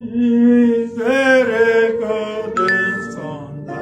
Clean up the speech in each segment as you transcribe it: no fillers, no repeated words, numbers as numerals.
Libere descenda,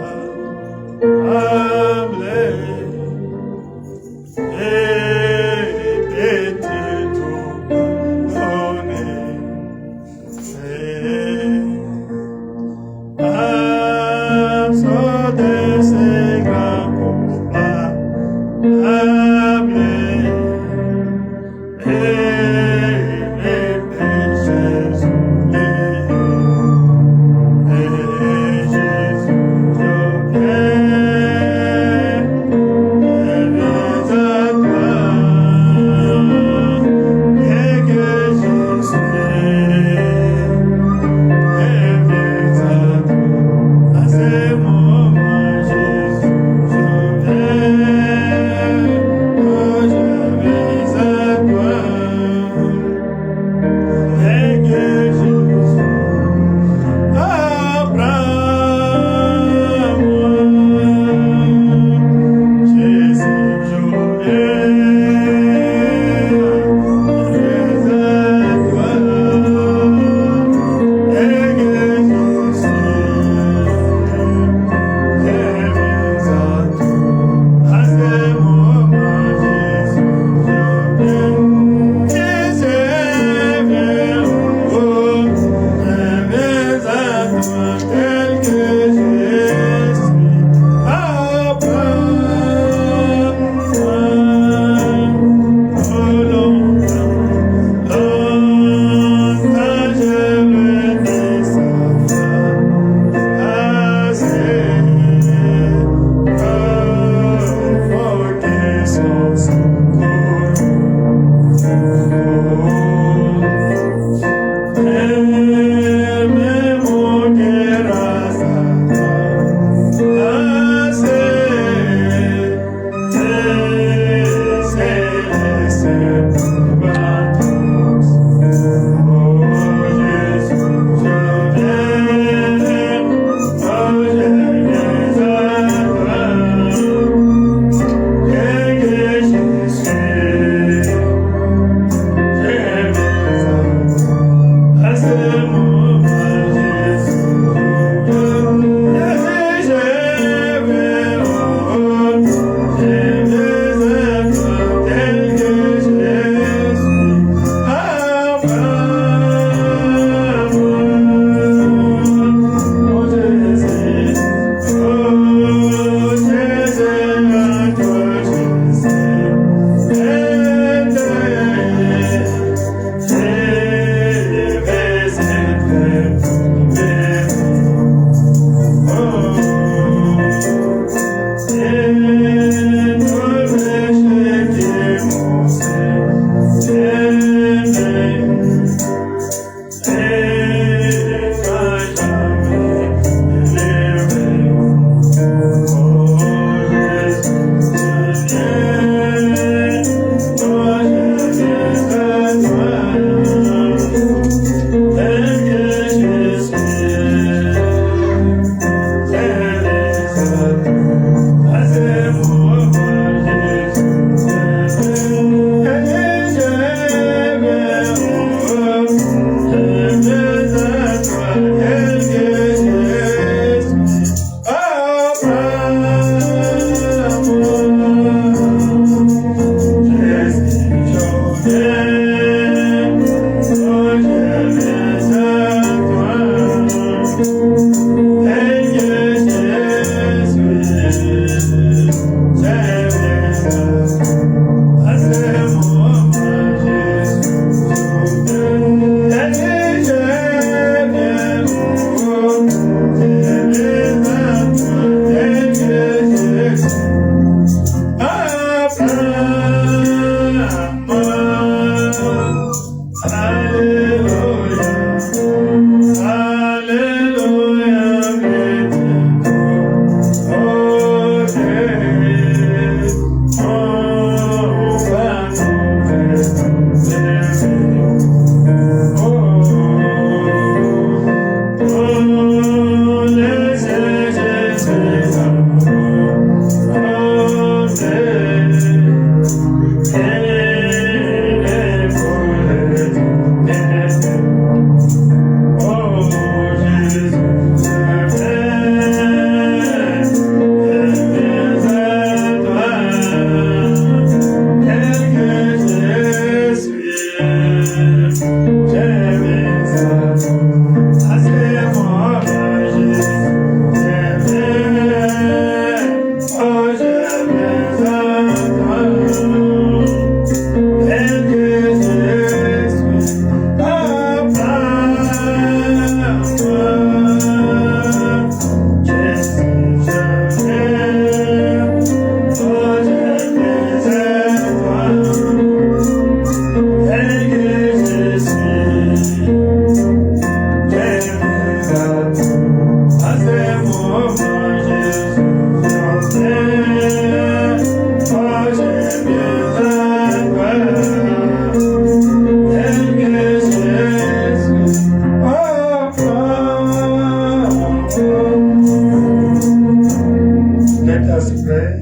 pray.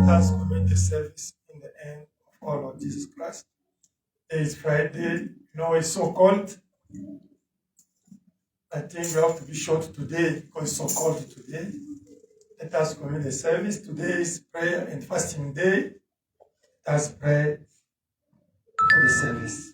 Let's commit the service in the end of our Lord Jesus Christ. It is Friday. It's so cold. I think we have to be short today because it's so cold today. Let us commit the service. Today is prayer and fasting day. Let us pray for the service.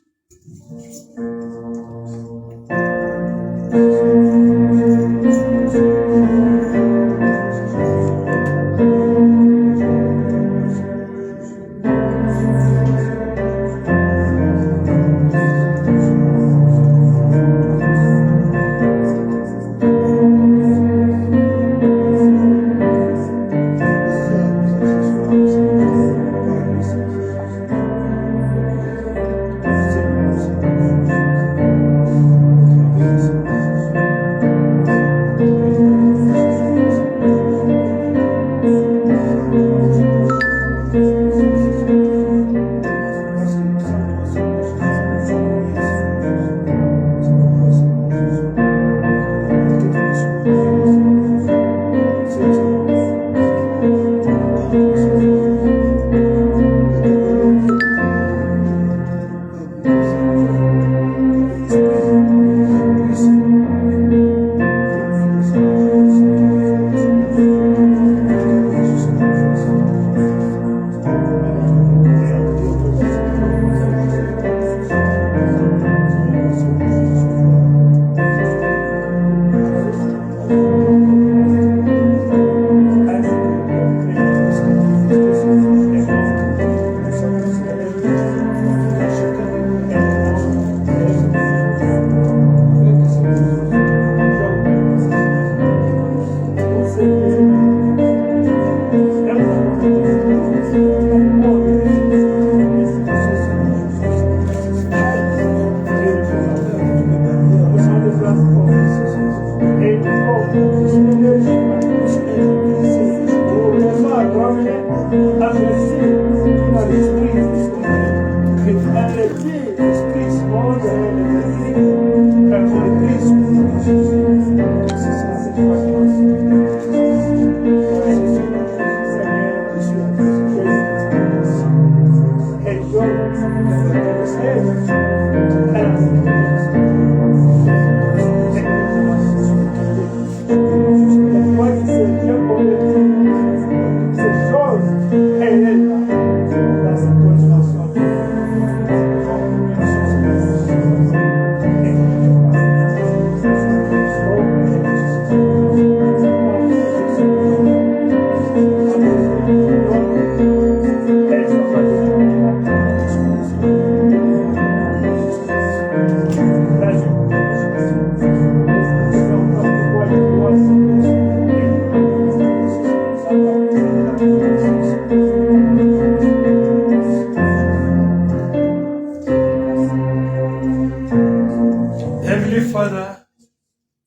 Father,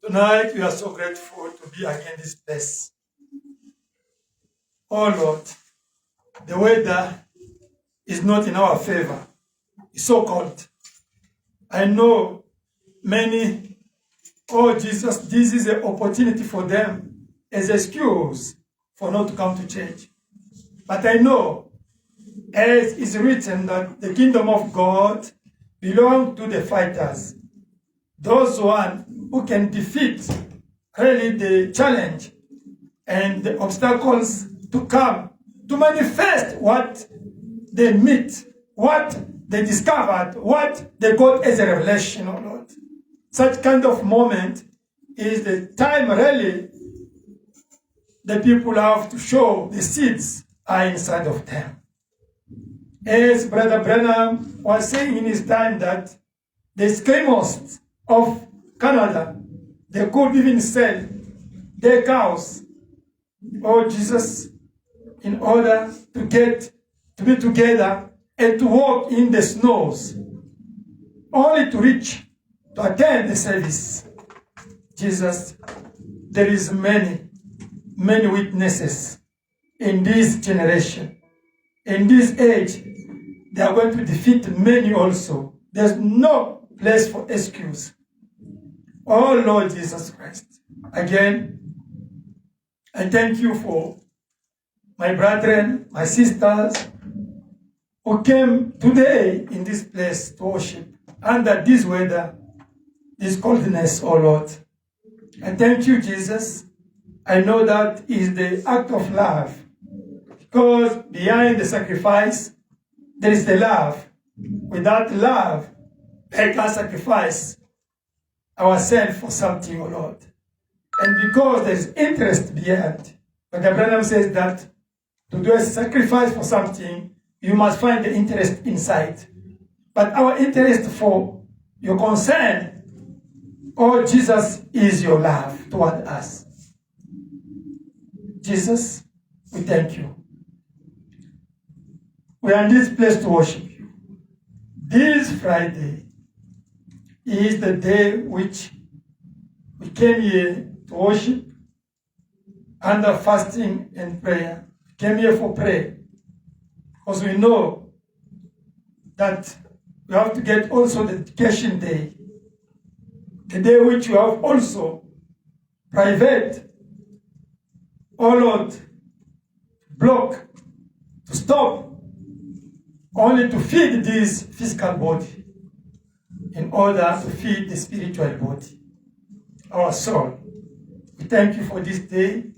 tonight we are so grateful to be again in this place. Oh Lord, the weather is not in our favor. It's so cold. I know many, oh Jesus, this is an opportunity for them as an excuse for not to come to church. But I know, as is written, that the kingdom of God belongs to the fighters. Those one who can defeat really the challenge and the obstacles to come, to manifest what they meet, what they discovered, what they got as a revelation, oh Lord. Such kind of moment is the time really the people have to show the seeds are inside of them. As Brother Branham was saying in his time that the Eskimos of Canada, they could even sell their cows, oh Jesus, in order to be together and to walk in the snows, only to reach, to attend the service. Jesus, there is many witnesses in this generation. In this age, they are going to defeat many also. There's no place for excuse. Oh Lord Jesus Christ, again, I thank you for my brethren, my sisters, who came today in this place to worship under this weather, this coldness, oh Lord. I thank you, Jesus. I know that is the act of love, because behind the sacrifice, there is the love. Without love, I can sacrifice ourselves for something, oh Lord. And because there is interest behind, like Abraham says that to do a sacrifice for something, you must find the interest inside. But our interest for your concern, oh Jesus, is your love toward us. Jesus, we thank you. We are in this place to worship you. This Friday is the day which we came here to worship under fasting and prayer. We came here for prayer because we know that we have to get also the dedication day, the day which we have also private, oh Lord, block, to stop, only to feed this physical body in order to feed the spiritual body, our soul. We thank you for this day.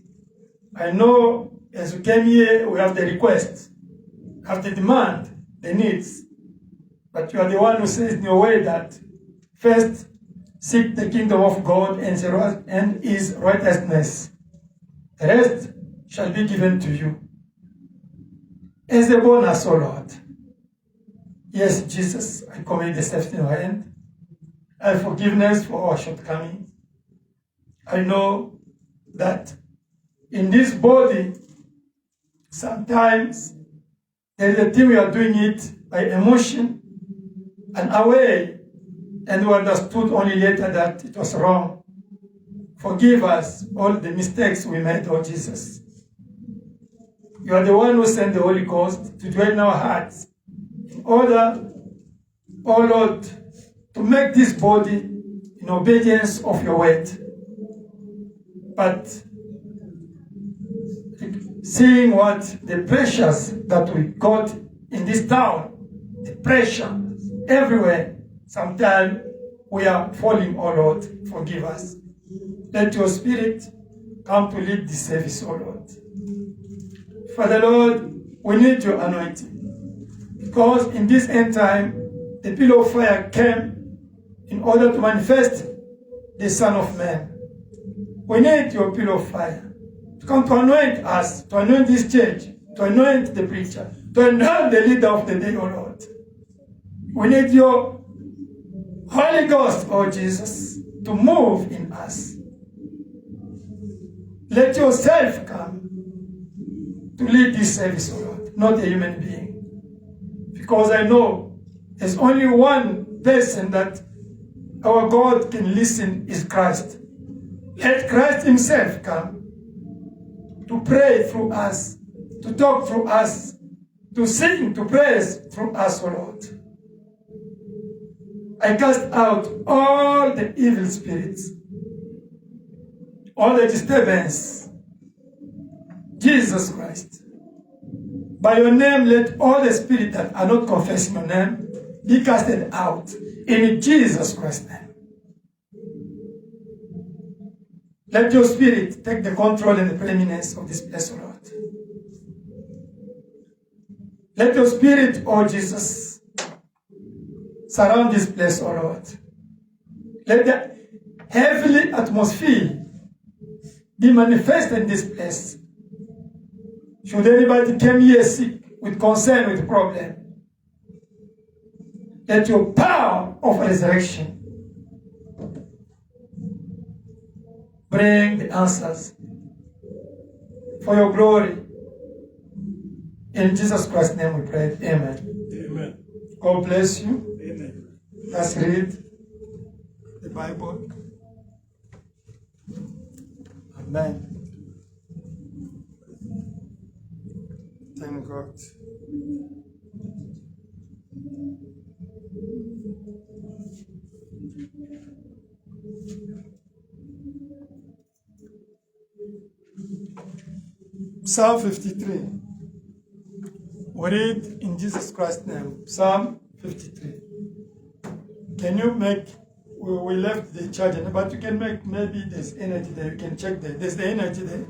I know as we came here, we have the request, have the demand, the needs. But you are the one who says in your way that first seek the kingdom of God and his righteousness. The rest shall be given to you. As a bonus, O Lord. Yes, Jesus, I commit the steps in your hand. I have forgiveness for our shortcomings. I know that in this body, sometimes there is a thing we are doing it by emotion and away, and we understood only later that it was wrong. Forgive us all the mistakes we made, oh Jesus. You are the one who sent the Holy Ghost to dwell in our hearts in order, oh Lord, to make this body in obedience of your word. But seeing what the pressures that we got in this town, the pressure everywhere, sometimes we are falling, oh Lord, forgive us. Let your Spirit come to lead this service, oh Lord. Father Lord, we need your anointing, because in this end time, the pillar of fire came in order to manifest the Son of Man. We need your pillar of fire to come to anoint us, to anoint this church, to anoint the preacher, to anoint the leader of the day, oh Lord. We need your Holy Ghost, oh Jesus, to move in us. Let yourself come to lead this service, oh Lord, not a human being. Because I know there's only one person that our God can listen is Christ. Let Christ himself come to pray through us, to talk through us, to sing, to praise through us, O Lord. I cast out all the evil spirits, all the disturbance. Jesus Christ, by your name, let all the spirits that are not confessing your name be casted out in Jesus Christ's name. Let your spirit take the control and the preeminence of this place, O Lord. Let your spirit, O Jesus, surround this place, O Lord. Let the heavenly atmosphere be manifested in this place. Should anybody come here sick, with concern, with problem, let your power of resurrection bring the answers for your glory. In Jesus Christ's name we pray. Amen. Amen. God bless you. Amen. Let's read the Bible. Amen. Thank God. Psalm 53. We read in Jesus Christ's name. Psalm 53. Can you make, we left the charger, but you can make, maybe there's energy there. You can check there. There's the energy there.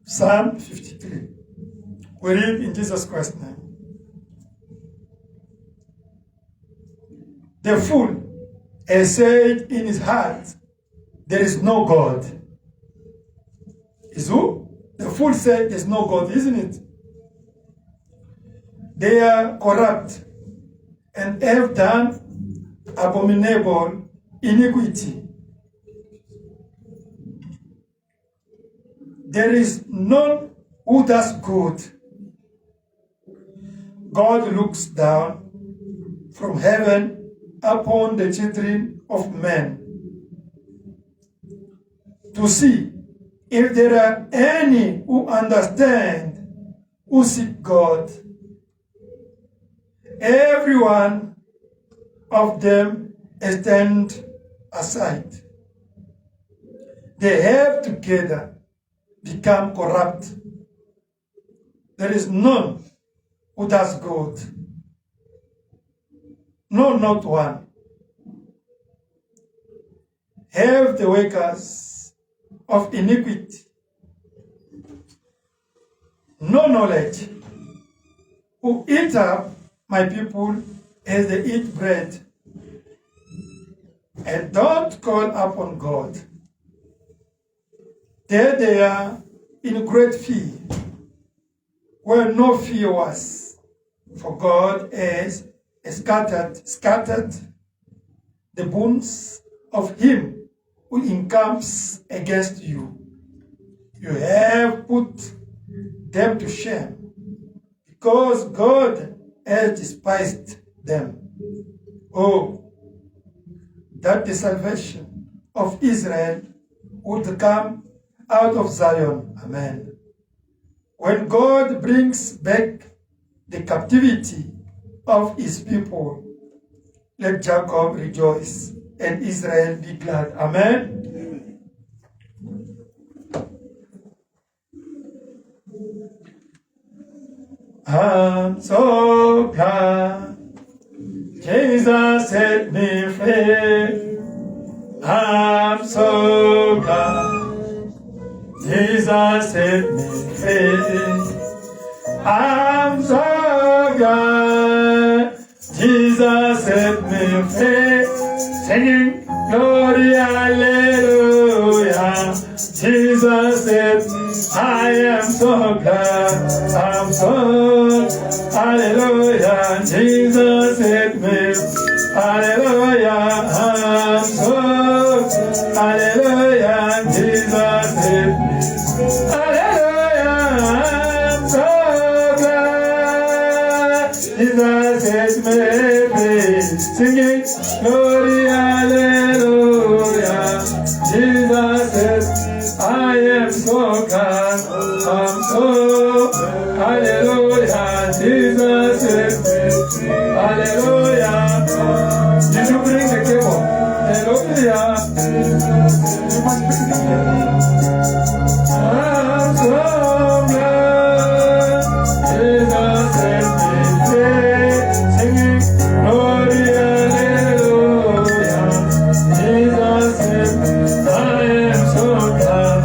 Psalm 53. We read in Jesus Christ's name. The fool has said in his heart, there is no God. Is who? The fool said there's no God, isn't it? They are corrupt and have done abominable iniquity. There is none who does good. God looks down from heaven upon the children of men to see if there are any who understand, who seek God. Every one of them is turned aside. They have together become corrupt. There is none who does good. No, not one. Have the workers of iniquity no knowledge, who eat up my people as they eat bread, and don't call upon God. There they are in great fear, where no fear was, for God has scattered the bones of him who encamps against you. You have put them to shame, because God has despised them. Oh, that the salvation of Israel would come out of Zion. Amen. When God brings back the captivity of his people, let Jacob rejoice and Israel be glad. Amen. I'm so glad Jesus set me free. I'm so glad Jesus set me free. I'm so glad Jesus set me free. Singing glory, hallelujah. Jesus said, I am so glad, I'm so, hallelujah. Jesus said me, hallelujah, I'm so, hallelujah. Jesus said me, hallelujah, I'm so glad. Jesus set me free. Singing glory, hallelujah. Jesus said, I am so glad, I'm so, hallelujah, Jesus is me, hallelujah. Did you bring the cable? Hallelujah. You must bring the cable. I'm so glad, Jesus is me, singing, glory, hallelujah, Jesus is me, I am so glad.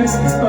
Hallelujah.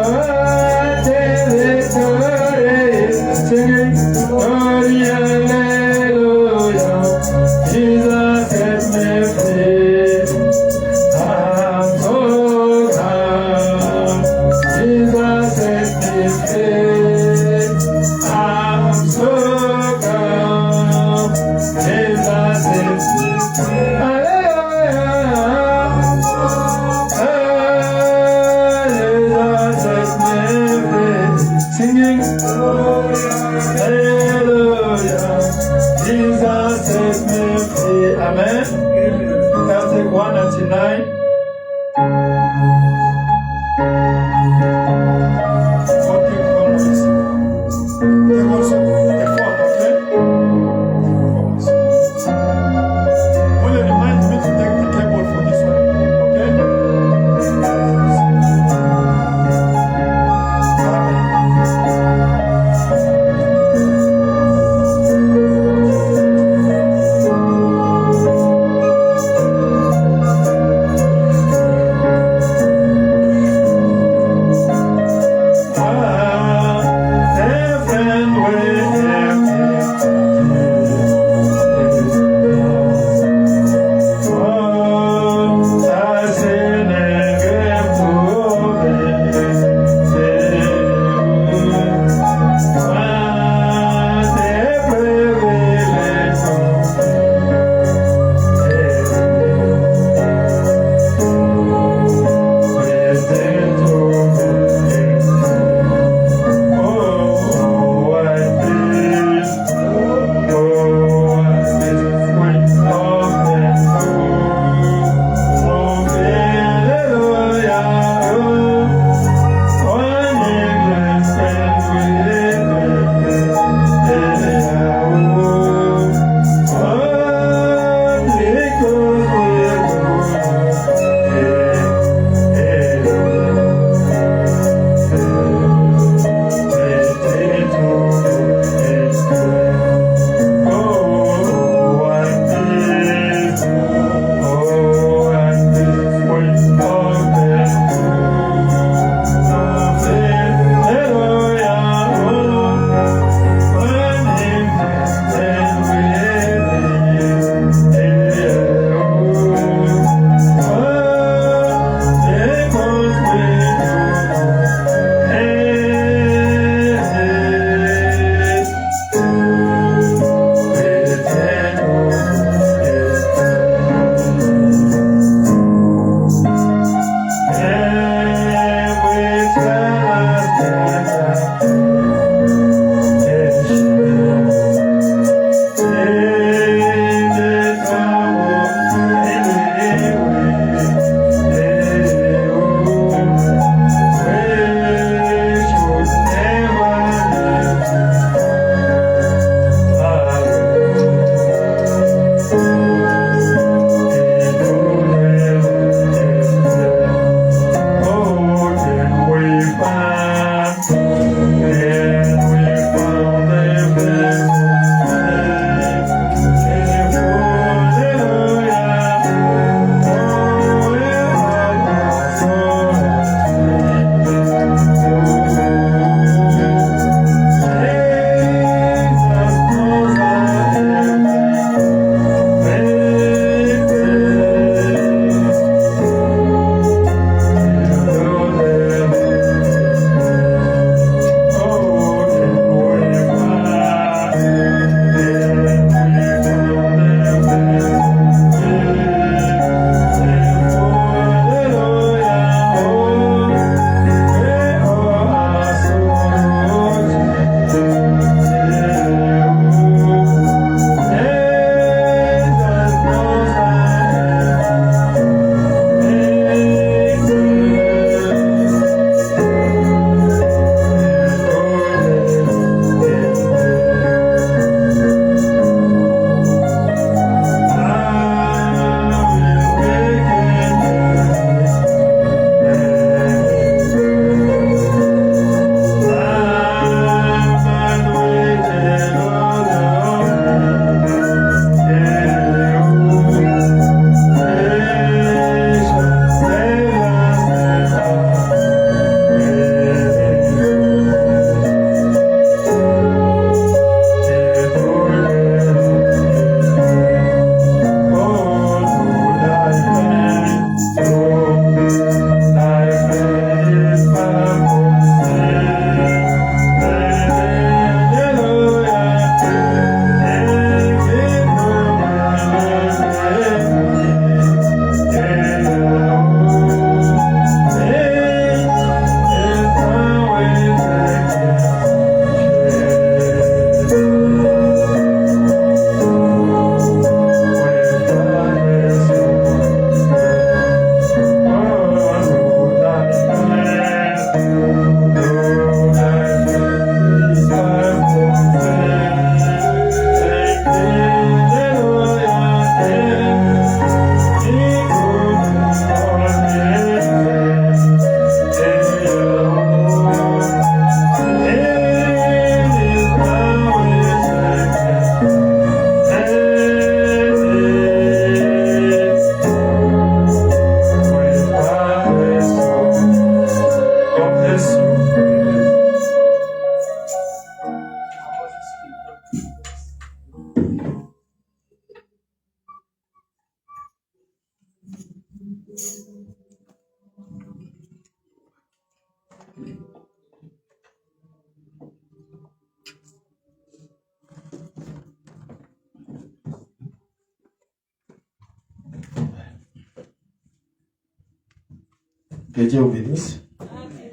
Que Dieu vous bénisse.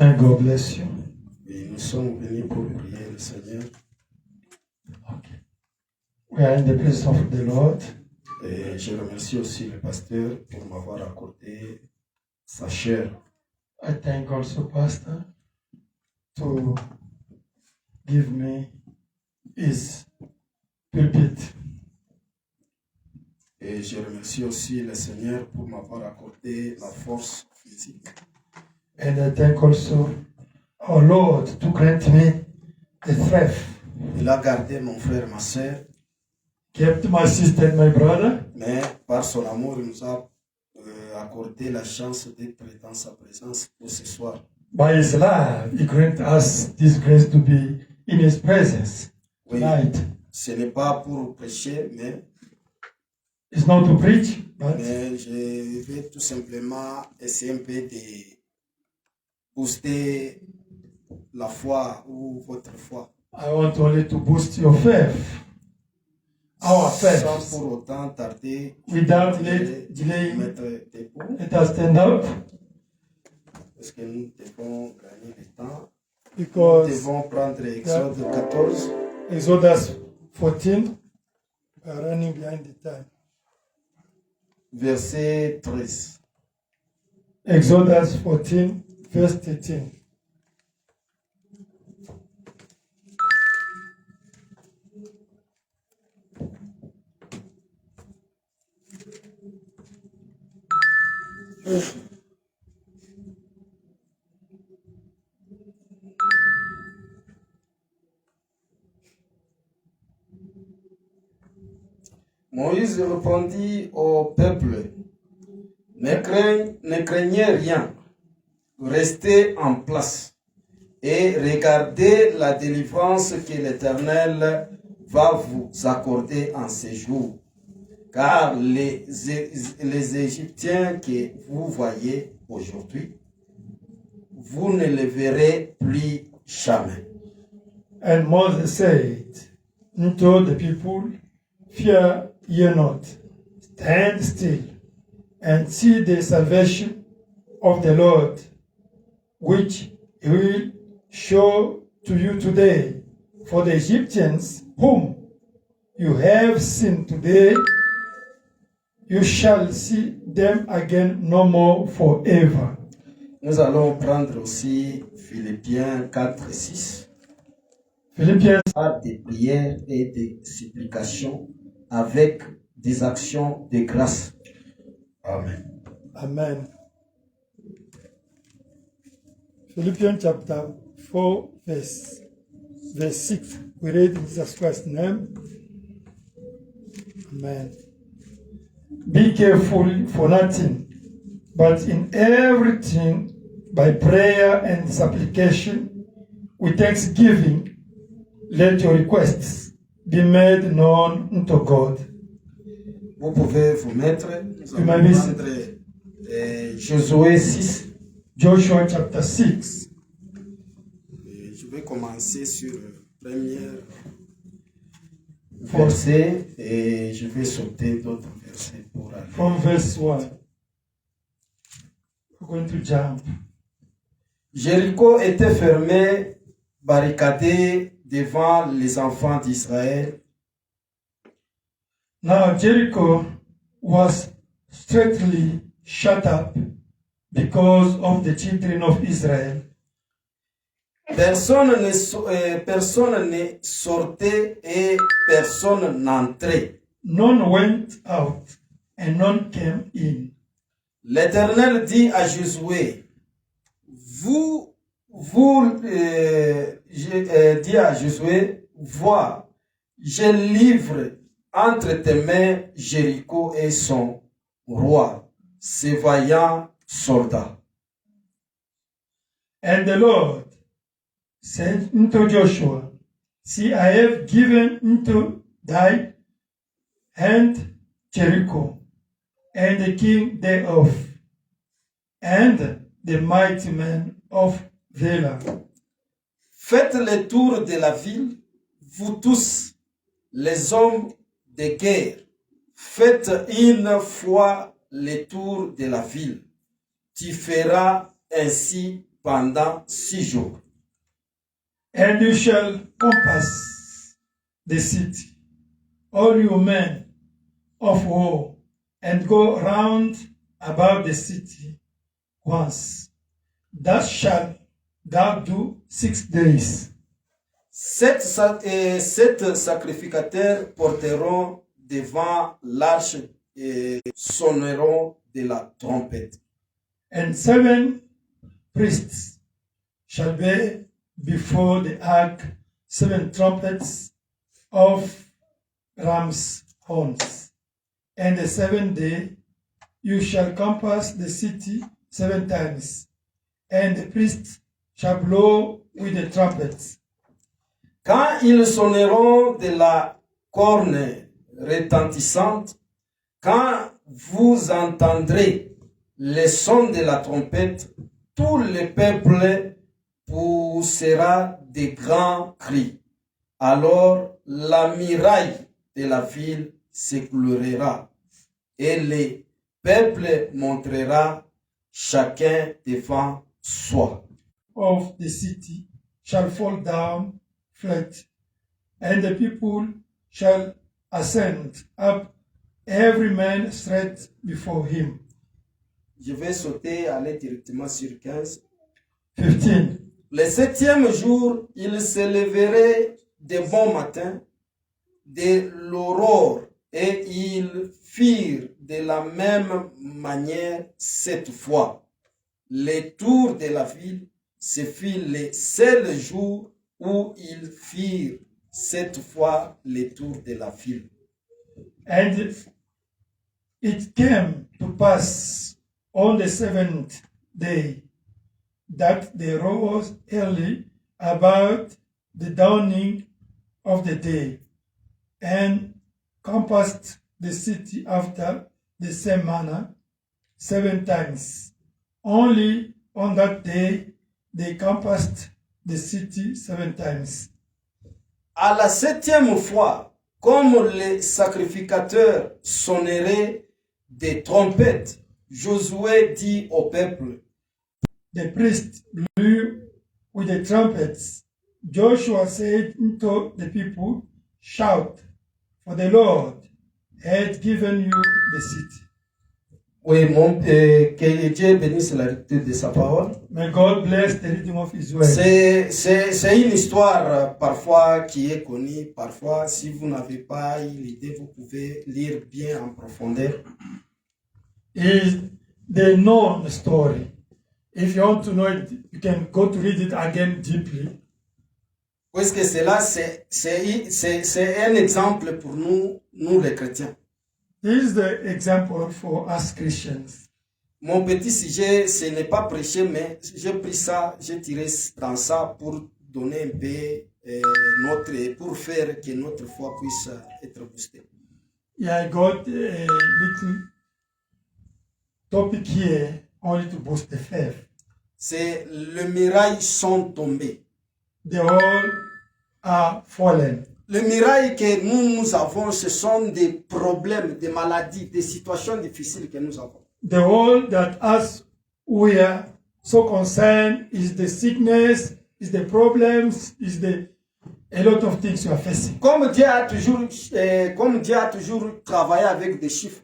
And God bless you. Et nous sommes venus pour prier le Seigneur. Okay. We are in the presence of the Lord. Et je remercie aussi le pasteur pour m'avoir accordé sa chair. I thank also Pastor to give me his pulpit. Et je remercie aussi le Seigneur pour m'avoir accordé la force physique. And I thank also our Lord to grant me the strength. Il a gardé mon frère, ma soeur, Kept my sister and my brother, mais par son amour, il nous a accordé la chance d'être dans sa présence pour ce soir. by his love, he grant us this grace to be in his presence Oui, tonight. ce n'est pas pour prêcher, mais It's not to preach, but je vais tout simplement essayer un peu de booster la foi ou votre foi. I want only to boost your faith, our Sans faith. pour autant tarder, Without je vais delaying, mettre debout let us stand up parce que nous devons gagner du temps. Nous because devons prendre Exode 14, Exodus 14, we are running behind the time. verset 13. Exodus 14, verse 13. Moïse répondit au peuple, ne craignez rien, restez en place et regardez la délivrance que l'Éternel va vous accorder en ces jours. Car les Égyptiens que vous voyez aujourd'hui, vous ne les verrez plus jamais. And Moses said unto the people, fear ye not, stand still, and see the salvation of the Lord, which he will show to you today. For the Egyptians whom you have seen today, you shall see them again no more forever. Nous allons prendre aussi Philippiens 4 et 6. Philippians Des prières et des supplications avec des actions de grâce. Amen. Amen. Philippians chapter 4, verse 6. We read in Jesus Christ's name. Amen. Be careful for nothing, but in everything, by prayer and supplication, with thanksgiving, let your requests be made known unto God. Vous pouvez vous mettre. Nous You may allons be prendre Josué 6. Joshua chapter 6. Et je vais commencer sur le premier verset et je vais sauter d'autres versets pour aller. From verse 1. We're going to jump. Jéricho était fermé, barricadé devant les enfants d'Israël. Now Jericho was strictly shut up because of the children of Israel. Personne ne sortait et personne n'entrait. None went out and none came in. L'Éternel dit à Josué, dit à Josué, vois, je livre entre tes mains Jéricho et son roi, ses vaillants soldats. And the Lord said unto Joshua, See, I have given into thy hand Jericho, and the king thereof, and the mighty men of Valor. Faites le tour de la ville, vous tous, les hommes de guerre. Faites une fois le tour de la ville. Tu feras ainsi pendant 6 jours. And you shall compass the city, all you men of war, and go round about the city once. Thus shalt thou do 6 days. 7 sacrificateurs porteront devant l'arche et sonneront de la trompette. And 7 priests shall be before the ark 7 trumpets of ram's horns. And the 7th day you shall compass the city 7 times, and the priests shall blow with the trumpets. Quand ils sonneront de la corne retentissante, quand vous entendrez le son de la trompette, tout le peuple poussera de grands cris. Alors la muraille de la ville s'écroulera et le peuple montrera chacun devant soi. Of the city shall fall down flat, and the people shall ascend up, every man straight before him. Je vais sauter, aller directement sur 15. 15. Le 7e jour, ils se leveraient de bon matin, de l'aurore, et ils firent de la même manière 7 fois. Le tour de la ville, ce fut le seul jour où ils firent 7 fois le tour de la ville. And it came to pass on the 7th day that they rose early about the dawning of the day, and compassed the city after the same manner 7 times. Only on that day they compassed the city 7 times. À la 7e fois, comme les sacrificateurs sonneraient des trompettes, Josué dit au peuple, The priest blew with the trumpets. Joshua said unto the people, Shout, for the Lord had given you the city. oui, que Dieu bénisse la lecture de sa parole. May God bless the reading of His word. C'est une histoire parfois qui est connue. Parfois, si vous n'avez pas eu l'idée, vous pouvez lire bien en profondeur. Is the known story. If you want to know it, you can go to read it again deeply. Puisque cela, c'est un exemple pour nous les chrétiens. This is the example for us Christians. Mon petit sujet, ce n'est pas prêcher, mais j'ai pris ça, j'ai tiré dans ça pour donner un peu pour faire que notre foi puisse être boostée. Yeah, I got a little topic here only to boost the faith. C'est les murailles sont tombées. They all are fallen. Les murailles que nous avons, ce sont des problèmes, des maladies, des situations difficiles que nous avons. The whole that us we are so concerned is the sickness, is the problems, is the a lot of things you are facing. Comme Dieu a toujours travaillé avec des chiffres.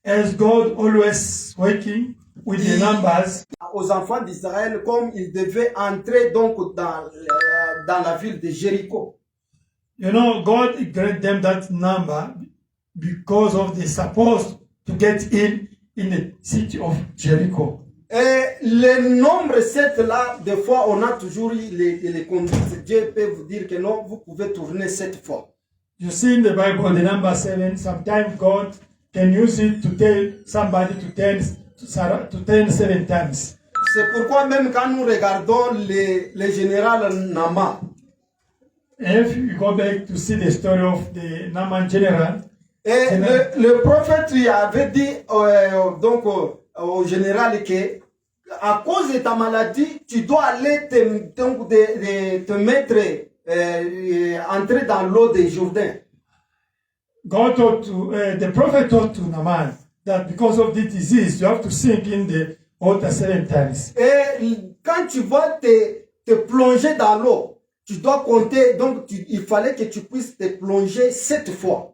As God always working with the numbers. Aux enfants d'Israël, comme ils devaient entrer donc dans la ville de Jéricho. You know, God granted them that number because of they supposed to get in the city of Jericho. Et le nombre 7 là, des fois, on a toujours eu les conduites. Dieu peut vous dire que non, vous pouvez tourner 7 fois. You see in the Bible, the number 7, sometimes God can use it to tell somebody to turn 7 times. C'est pourquoi même quand nous regardons le général Nama, If you go back to see the story of the Naaman general, et le prophète lui avait dit au général que à cause de ta maladie, tu dois aller te mettre, entrer dans l'eau des Jourdain. God told to, the prophet told to Naaman that because of this disease, you have to sink in the water 7 times. Et quand tu vas te plonger dans l'eau, tu dois compter, donc il fallait que tu puisses te plonger 7 fois.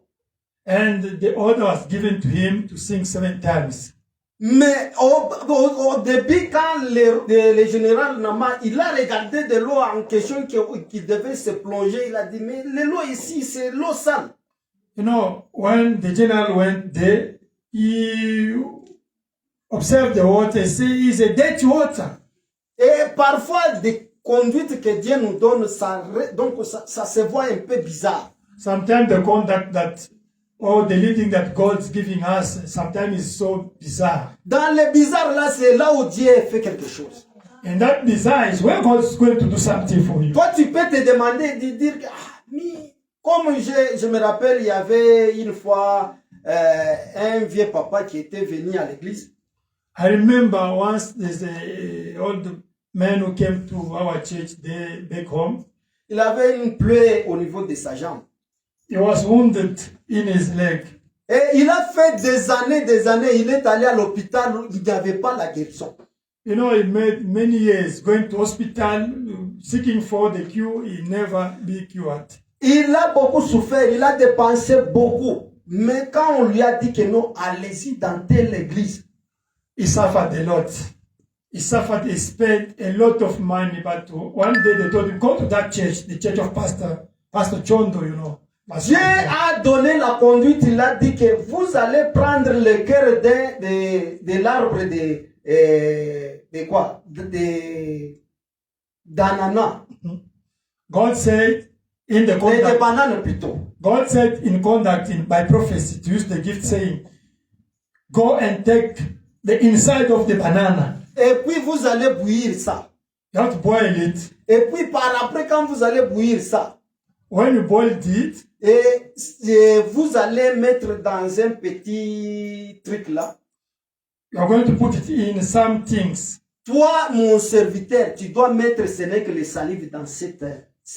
And the order was given to him to sink 7 times. Mais au début, quand le général Nama, il a regardé de l'eau en question qui devait se plonger, il a dit, mais l'eau ici, c'est l'eau sale. You know, when the general went there, he observed the water, say it's a dirty water. Et parfois, des conduites que Dieu nous donne, ça se voit un peu bizarre. Sometimes the conduct that, or the leading that God's giving us, sometimes is so bizarre. Dans le bizarre là, c'est là où Dieu fait quelque chose. And that bizarre is where God's going to do something for you. Toi, tu peux te demander, de dire, mais comme je me rappelle, il y avait une fois un vieux papa qui était venu à l'église. I remember once there's an old man who came to our church there back home. Il avait une plaie au niveau de sa jambe. He was wounded in his leg. Et il a fait des années, il est allé à l'hôpital, il n'y avait pas la guérison. You know, he made many years going to hospital, seeking for the cure, he never be cured. Il a beaucoup souffert, il a dépensé beaucoup. Mais quand on lui a dit que non, allez-y dans telle église, He suffered a lot. He suffered, he spent a lot of money, but one day they told him, go to that church, the church of Pastor Chondo, you know. Dieu a donné la conduite, il a dit que vous allez prendre le cœur de l'arbre de quoi? D'ananas. God said in the De conduct, banane plutôt. God said in conducting by prophecy to use the gift saying, go and take the inside of the banana. Et puis vous allez bouillir ça. You have to boil it. Et puis par après, quand vous allez bouillir ça, When you boiled it, et vous allez mettre dans un petit truc là. you are going to put it in some things. Toi, mon serviteur, tu dois mettre ce n'est que les salives dans cette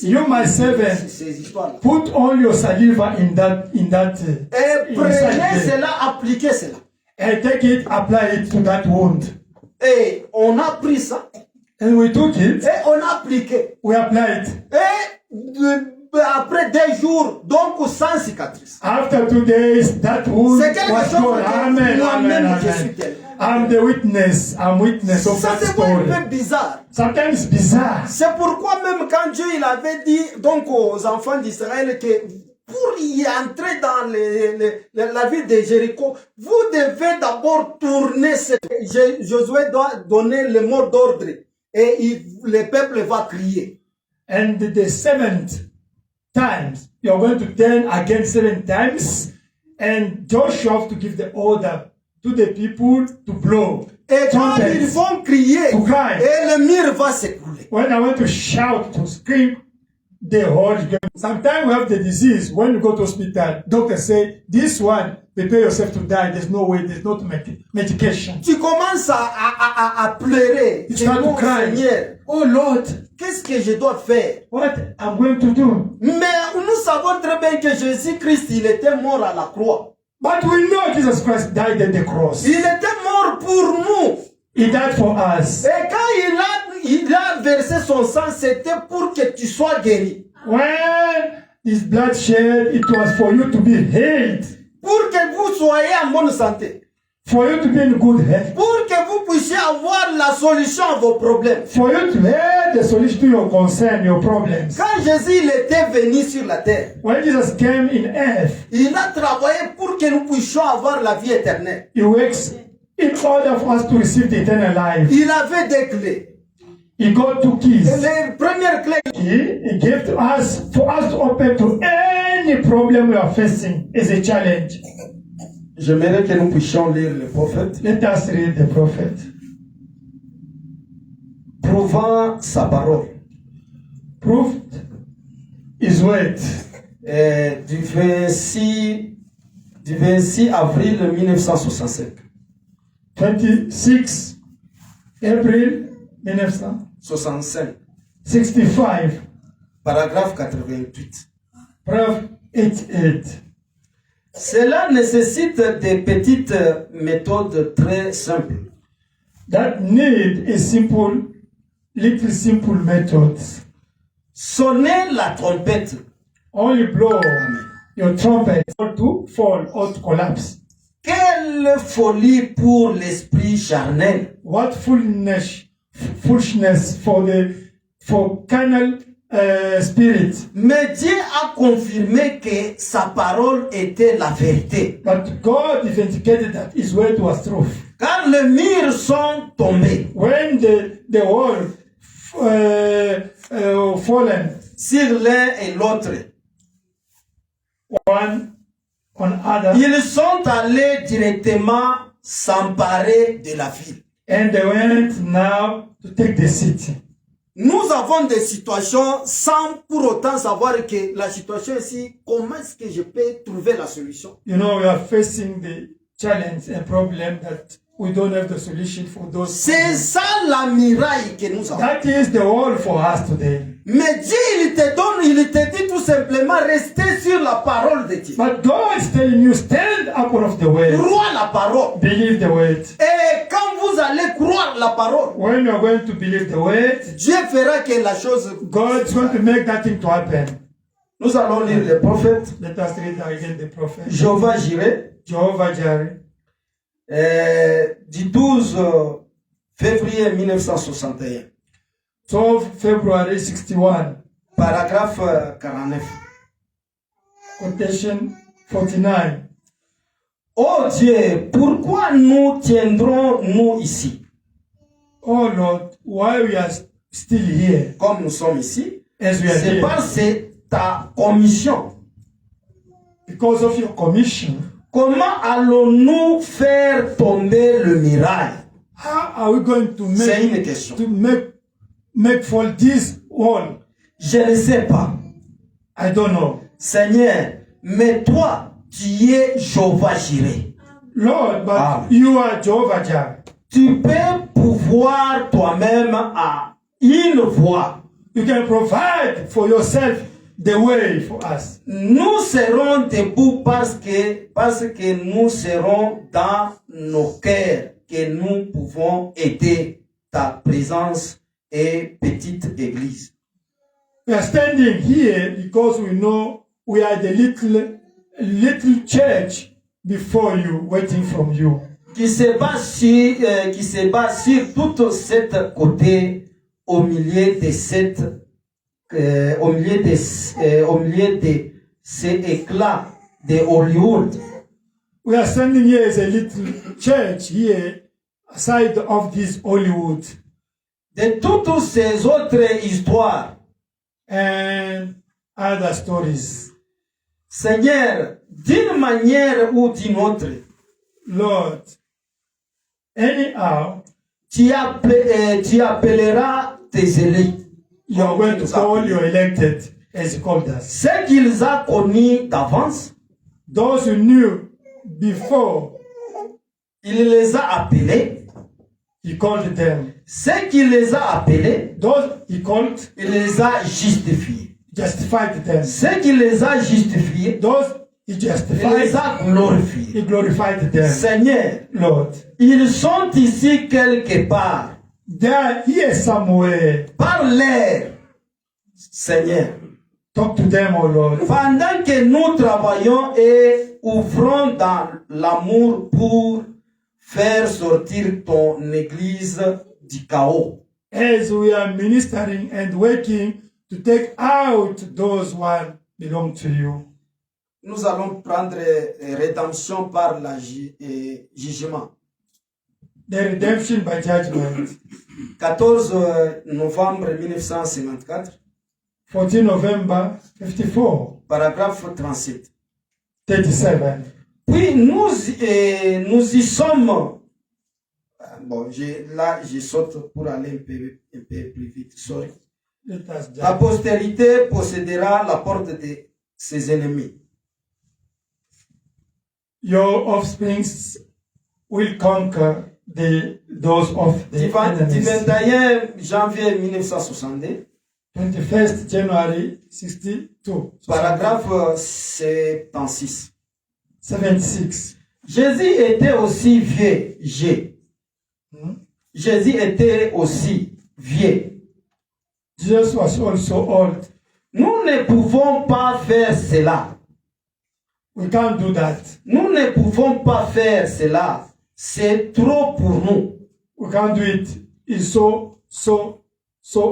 You, my servant, ces histoires-là. put all your saliva in that Et prenez inside there. cela, appliquez cela. And take it, apply it to that wound. Et on a pris ça, And we took it, et on a appliqué. we applied. Et après 2 jours, donc sans cicatrice. After 2 days, that wound C'est quelque was chose gone. que Amen, moi-même amen, je suis amen. tel. I'm the witness. I'm witness of Ça that se voit un story. peu bizarre. Sometimes it's bizarre. C'est pourquoi même quand Dieu il avait dit donc aux enfants d'Israël que pour y entrer dans la ville de Jéricho, vous devez d'abord tourner. Josué doit donner le mot d'ordre et le peuple va crier. And the 7th times, you're going to turn again 7 times. And Joshua have to give the order to the people to blow. Et quand trumpets. ils vont crier, To cry. et le mur va s'écrouler. When I want to shout, to scream, the whole game. Sometimes we have the disease. When you go to hospital, doctor say, this one, prepare yourself to die. There's no way, there's not medication. Tu commences à pleurer. You start to cry. Seigneur, Oh Lord, qu'est-ce que je dois faire? what I'm going to do? Mais nous savons très bien que Jésus-Christ, il était mort à la croix. But we know Jesus Christ died at the cross. Il était mort pour nous. He died for us. Et quand il a versé son sang, c'était pour que tu sois guéri. When his blood shed, it was for you to be healed. Pour que vous soyez en bonne santé. For you to be in good health. Pour que vous puissiez avoir la solution à vos problèmes. For you to have the solution to your concern, your problems. Quand Jésus il était venu sur la terre, When Jesus came in earth, il a travaillé pour que nous puissions avoir la vie éternelle. he works in order for us to receive the eternal life. Il avait des clés. He got 2 keys. Et les premières clés, He gave to us for us to open to any problem we are facing as a challenge. j'aimerais que nous puissions lire le prophète. Let us read the prophet. prouvant sa parole. Proved his word. Du 26 avril 1965. 26 April 1965. 65. Paragraphe 88. Paragraphe 88. Cela nécessite des petites méthodes très simples. That need a little simple methods. Sonnez la trompette. Only blow your trumpet to fall or to collapse. Quelle folie pour l'esprit charnel. What foolishness for carnal spirit. Mais Dieu a confirmé que sa parole était la vérité. But God vindicated that his word was truth. Car les murs sont tombés. When the wall fallen sur l'un et l'autre. One on other. Ils sont allés directement s'emparer de la ville. And they went now to take the city. Nous avons des situations sans pour autant savoir que la situation ici, comment est-ce que je peux trouver la solution? You know, we are facing the challenge and problem that we don't have the solution for those. C'est ça la miraille que nous avons. That is the wall for us today. Mais Dieu, il te dit tout simplement, restez sur la parole de Dieu. But God is telling you, stand upon of the word. Crois la parole. Believe the word. Et quand vous allez croire la parole, when you are going to believe the word, Dieu fera que la chose. God is going to make that thing to happen. Nous allons lire les prophètes. Let us read again the prophet. Jehovah Jireh. Jehovah Jireh. Du 12 février 1961. 12 February 61. Paragraphe 49. Quotation 49. Oh Dieu, pourquoi nous tiendrons-nous ici? Oh Lord, why we are still here? Comme nous sommes ici, c'est parce que ta commission. Because of your commission. Comment allons-nous faire tomber le mirail? How are we going to make, c'est une question. To make fall this wall? Je ne sais pas. I don't know. Seigneur, mais toi, tu es Jehovah Jireh. Lord, but you are Jehovah Jireh. Tu peux pouvoir toi-même à une voie. You can provide for yourself the way for us. Nous serons debout parce que nous serons dans nos cœurs que nous pouvons aider ta présence et petite église. We are standing here because we know we are the little church before you, waiting from you. Qui se bat sur toute cette côté au milieu de ces éclats de Hollywood. We are standing here as a little church here, aside of this Hollywood. De toutes ces autres histoires. And other stories. Seigneur, d'une manière ou d'une autre. Lord, anyhow, tu appelleras tes élus. You are going to call your elected, as he called us. Ceux qu'ils ont connus d'avance. Those who knew before. Il les a appelés. He called them. Ceux qui les a appelés. Those he called. Il les a justifiés. Justified them. Ceux qui les a justifiés. Those he justified. Il les a glorifiés. He glorified them. Seigneur, Lord, ils sont ici quelque part. They are here somewhere. Parle-leur, Seigneur. Talk to them, oh Lord. Pendant que nous travaillons et ouvrons dans l'amour pour faire sortir ton église du chaos. As we are ministering and working to take out those who belong to you. Nous allons prendre rédemption par le jugement. The redemption by judgment. 14 novembre 1954. 14 November 54. Paragraphe 37. 37. Puis nous y sommes bon, là, je saute pour aller un peu plus vite. Sorry. Let us La jump. postérité possédera la porte de ses ennemis. Your offspring will conquer the doors of the enemies. 21 janvier 1962, 21st January 62. paragraphe 76. 76. Jésus était aussi vieux. Jésus était aussi vieux. Jesus was also old. Nous ne pouvons pas faire cela. We can't do that. Nous ne pouvons pas faire cela. C'est trop pour nous. We can't do it. It's so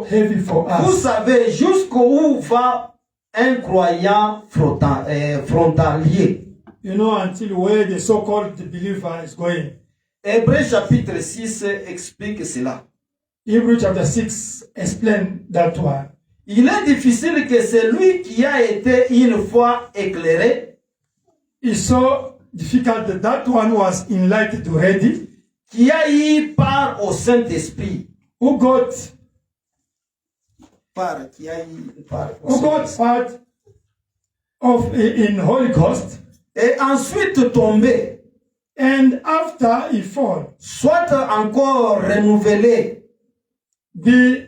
heavy for Vous us. savez jusqu'où va un croyant frontalier. You know, until where the so-called believer is going. Hébreux chapitre 6 explique cela. Hebrew chapter 6 explain that one. Il est difficile que celui qui a été une fois éclairé, It's so difficult that that one was enlightened already, qui a eu part au Saint-Esprit, who got qui a eu part au Saint-Esprit, part of in Holy Ghost, et ensuite tombé, and after he fall, soit encore renouvelé, be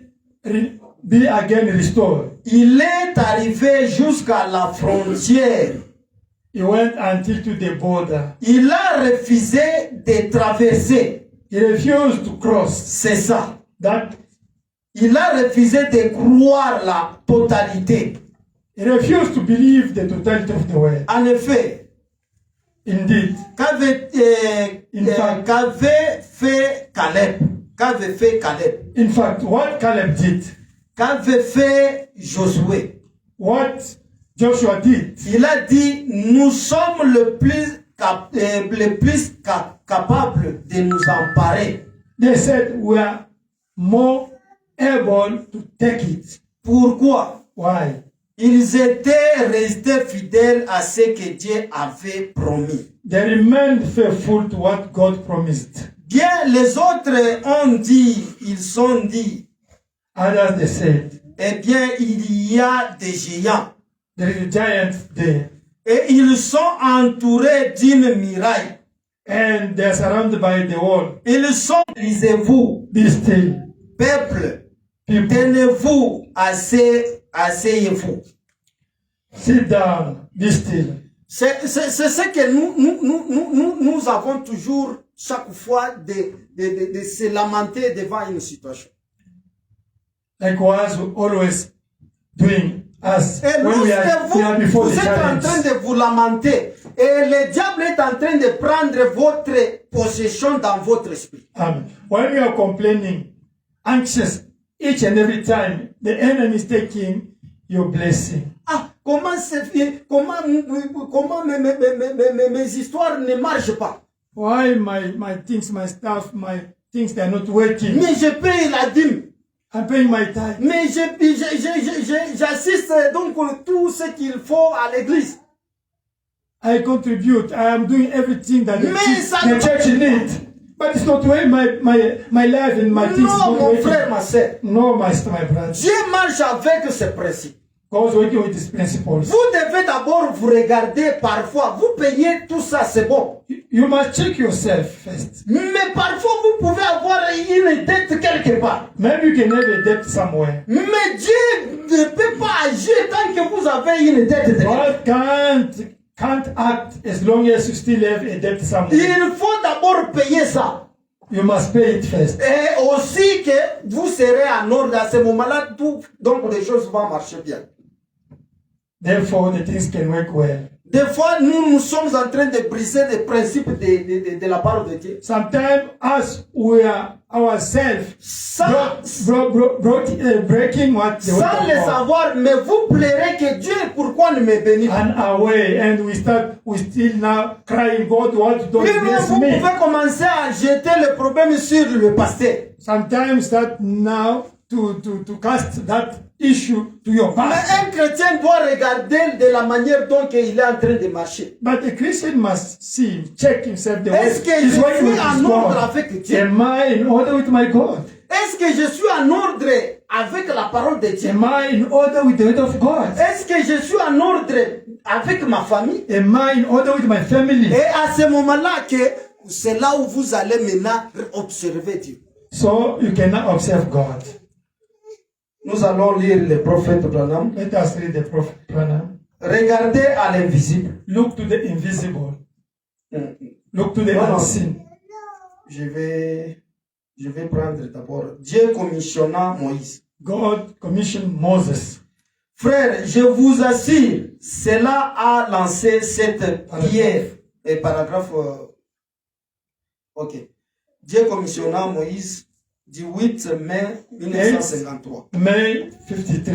again restored. il est arrivé jusqu'à la frontière. He went until to the border. Il a refusé de traverser. He refused to cross. C'est ça. That Il a refusé de croire la totalité. he refused to believe the totality of the word. En effet, Indeed, qu'avait fait Caleb? Qu'avait fait Caleb? in fact, what Caleb did, Qu'avait fait Josué? what Joshua did, Il a dit, nous sommes le plus capables de nous emparer. they said we are more able to take it. Pourquoi? Why? Ils étaient restés fidèles à ce que Dieu avait promis. They remained faithful to what God promised. Bien, les autres ont dit, ils ont dit, Others they said, eh bien, il y a des géants. there is a giant there, Et ils sont entourés d'une muraille. and they are surrounded by the wall. Ils sont, lisez-vous, Be still, peuple, people, tenez-vous, asseyez-vous. sit down, be still. C'est ce que nous avons toujours, chaque fois, de se lamenter devant une situation. Like was always doing us Et when we are before vous the êtes en train challenge. de vous lamenter. Et le diable est en train de prendre votre possession dans votre esprit. When we are complaining, anxious each and every time, the enemy is taking your blessing. Ah, comment mes histoires ne marchent pas? Why my things, my stuff, my things, they are not working? Mais je paye la dîme. I'm paying my time. Mais j'assiste donc tout ce qu'il faut à l'église. I contribute. I am doing everything that Mais the church needs. But it's not the way my life and my things. Non, mon frère, ma soeur. No, my brother. Dieu marche avec ses principes. God's working with his principles. Vous devez d'abord vous regarder parfois. Vous payez tout ça, c'est bon. You must check yourself first. Mais parfois, vous pouvez avoir une dette quelque part. Maybe you can have a debt somewhere. Mais Dieu ne peut pas agir tant que vous avez une dette. God can't act as long as you still have a debt somewhere. Il faut d'abord payer ça. You must pay it first. Et aussi que vous serez en ordre à ce moment-là, donc les choses vont marcher bien. Therefore, the things can work well. Des fois, nous sommes en train de briser les principes de la parole de Dieu. Sometimes, us, we are ourselves breaking what the word Sans of le God. savoir, mais vous plairez que Dieu, pourquoi ne me bénit pas? And away, and we still now crying, God, what don't bless Vous me. pouvez commencer à jeter le problème sur le pasteur. Sometimes that now to cast that issue to your Mais past. un chrétien doit regarder de la manière dont il est en train de marcher. But the Christian must see, check himself the way Est-ce que je he's working suis with his en ordre God. avec Dieu? Am I in order with my God? Est-ce que je suis en ordre avec la parole de Dieu? Am I in order with the word of God? Est-ce que je suis en ordre avec ma famille? Am I in order with my family? Et à ce moment-là que c'est là où vous allez maintenant observer Dieu. So you cannot observe God. Nous allons lire le prophète Branham. Let us read the prophet Branham. Regardez à l'invisible. Look to the invisible. Look to the Non, non. unseen. Je vais prendre d'abord. Dieu commissionna Moïse. God commissioned Moses. Frère, je vous assure, cela a lancé cette pierre. Et paragraphe. Ok. Dieu commissionna Moïse du 8 mai 1953. May 53,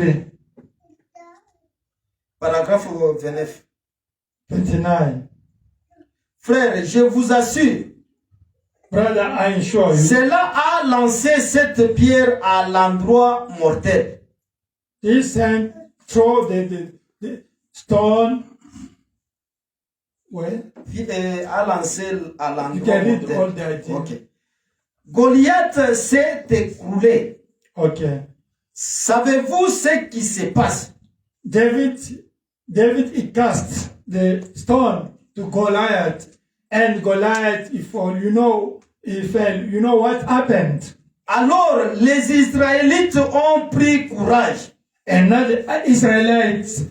Paragraphe 29. 29. Frère, je vous assure, Brother, I assure you, cela a lancé cette pierre à l'endroit mortel. he sent, throw the stone. Where? A lancé à You l'endroit can read all mortel. the idea. Ok. Goliath s'est écroulé. Okay. Savez-vous ce qui se passe? David, he cast the stone to Goliath, and Goliath, he fell. He fell. You know what happened? Alors les Israélites ont pris courage. And now the Israelites,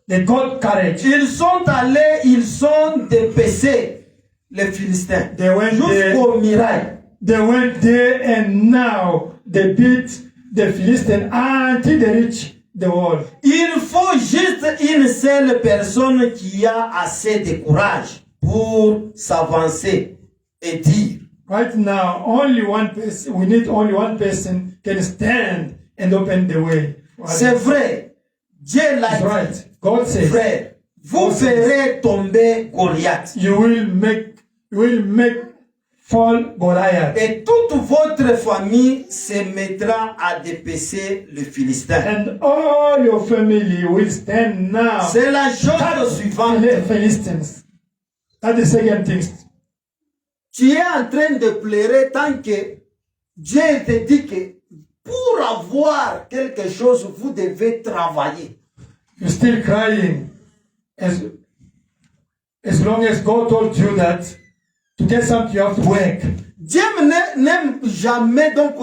they got courage. Ils sont allés, ils ont dépecé les Philistins They went there. jusqu'aux murailles. They went there, and now they beat the Philistines until they reach the wall. Il faut juste une seule personne qui a assez de courage pour s'avancer et dire. Right now, only one person. We need only one person can stand and open the way. C'est vrai. Dieu l'a That's dit. right. God says, Frère, vous ferez tomber Goliath. you will make fall Goliath, Et toute votre famille se mettra à dépecer le Philistin. and all your family will stand now. C'est la chose suivante. The Philistines. That's the second thing. Tu es en train de pleurer tant que Dieu te dit que pour avoir quelque chose, vous devez travailler. You're still crying as long as God told you that to get something you have to work. Dieu n'aime jamais donc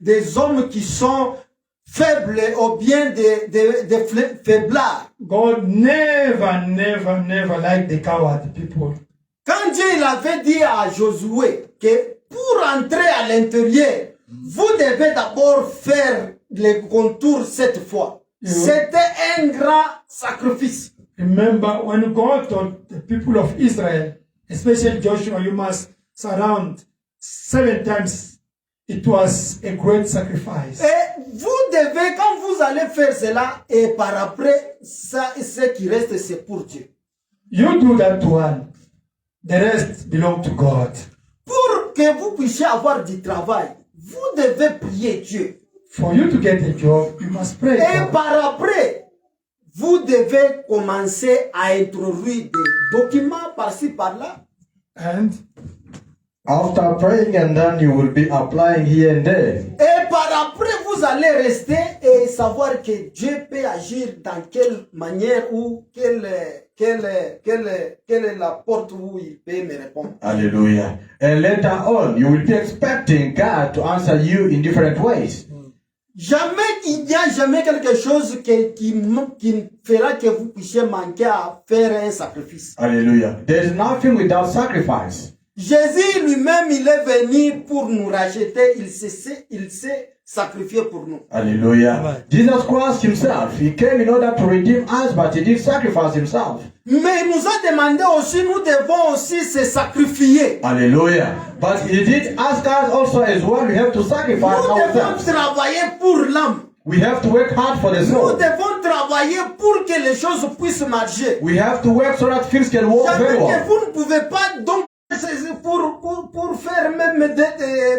des hommes qui sont faibles ou bien des faiblards. God never liked the coward people. Quand Dieu il avait dit à Josué que pour entrer à l'intérieur, vous devez d'abord faire les contours 7 fois. C'était un grand sacrifice. Remember, when God told the people of Israel, especially Joshua, you must surround 7 times. It was a great sacrifice. Et vous devez, quand vous allez faire cela, et par après, ça, ce qui reste, c'est pour Dieu. You do that one. The rest belong to God. Pour que vous puissiez avoir du travail, vous devez prier Dieu. For you to get a job, you must pray. Et God. par après, vous devez commencer à introduire des documents par-ci, par-là. And After praying, and then you will be applying here and there. Et par après, vous allez rester et savoir que Dieu peut agir dans quelle manière ou quelle est la porte où il peut me répondre. Hallelujah. And later on, you will be expecting God to answer you in different ways. Il n'y a jamais quelque chose qui fera que vous puissiez manquer à faire un sacrifice. Hallelujah. There is nothing without sacrifice. Jésus lui-même, il est venu pour nous racheter. Il s'est sacrifié pour nous. Hallelujah. Jesus Christ himself, he came in order to redeem us, but he did sacrifice himself. Mais il nous a demandé aussi, nous devons aussi se sacrifier. Hallelujah. But he did ask us also as well, we have to sacrifice Nous devons ourselves. travailler pour l'âme. We have to work hard for the Nous soul. devons travailler pour que les choses puissent marcher. We have to work so that things can work very Jamais que well. vous ne pouvez pas donc Pour faire même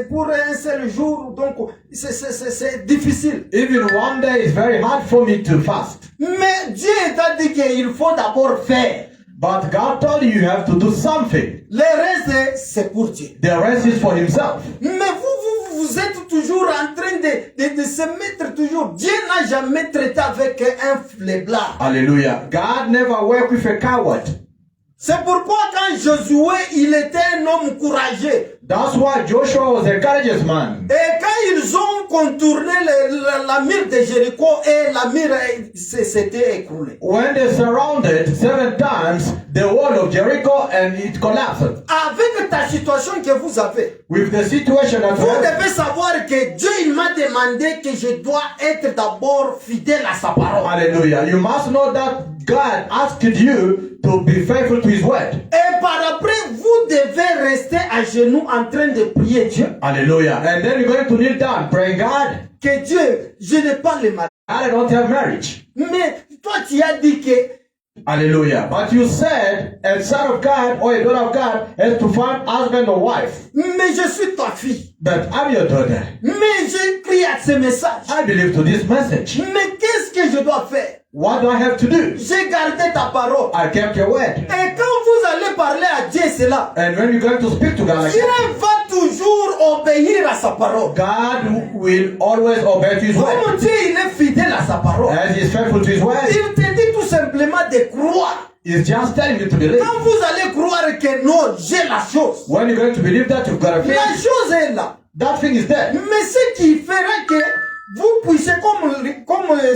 pour un seul jour, donc c'est difficile. Even one day is very hard for me to fast. Mais Dieu t'a dit qu'il faut d'abord faire. But God told you have to do something. Le reste, c'est pour Dieu. The rest is for himself. Mais vous êtes toujours en train de se mettre toujours. Dieu n'a jamais traité avec un flébard. Hallelujah. God never worked with a coward. C'est pourquoi quand Josué, il était un homme courageux. That's why Joshua was a courageous man. Et quand ils ont contourné la mur de Jéricho et la mur s'était écroulée. When they surrounded 7 times the wall of Jericho and it collapsed. Avec ta situation que vous avez, With the situation that vous we have, devez savoir que Dieu il m'a demandé que je dois être d'abord fidèle à sa parole. hallelujah. You must know that God asked you to be faithful to his word. Et par après, vous devez rester à genoux en train de prier Dieu. Hallelujah. And then you're going to kneel down, praying, God, Que Dieu, je n'ai pas le mal. I don't have marriage. Mais toi, tu as dit que Hallelujah. But you said a son of God or a daughter of God has to find husband or wife. mais je suis ta fille. But I'm your daughter. Mais j'ai crié à ce message. I believe to this message. Mais qu'est-ce que je dois faire? What do I have to do? J'ai gardé ta parole. I kept your word. Et quand vous allez parler à Dieu, c'est là. And when you're going to speak to God like Dieu that, va toujours obéir à sa parole. God will always obey to his word. Comme Dieu, il est fidèle à sa parole. As he is faithful to his word, Il te dit tout simplement de croire. he's just telling you to believe. Quand vous allez croire que non, j'ai la chose. When you're going to believe that, you've got a La faith. chose est là. That thing is there. Mais ce qui fera que vous puissiez, comme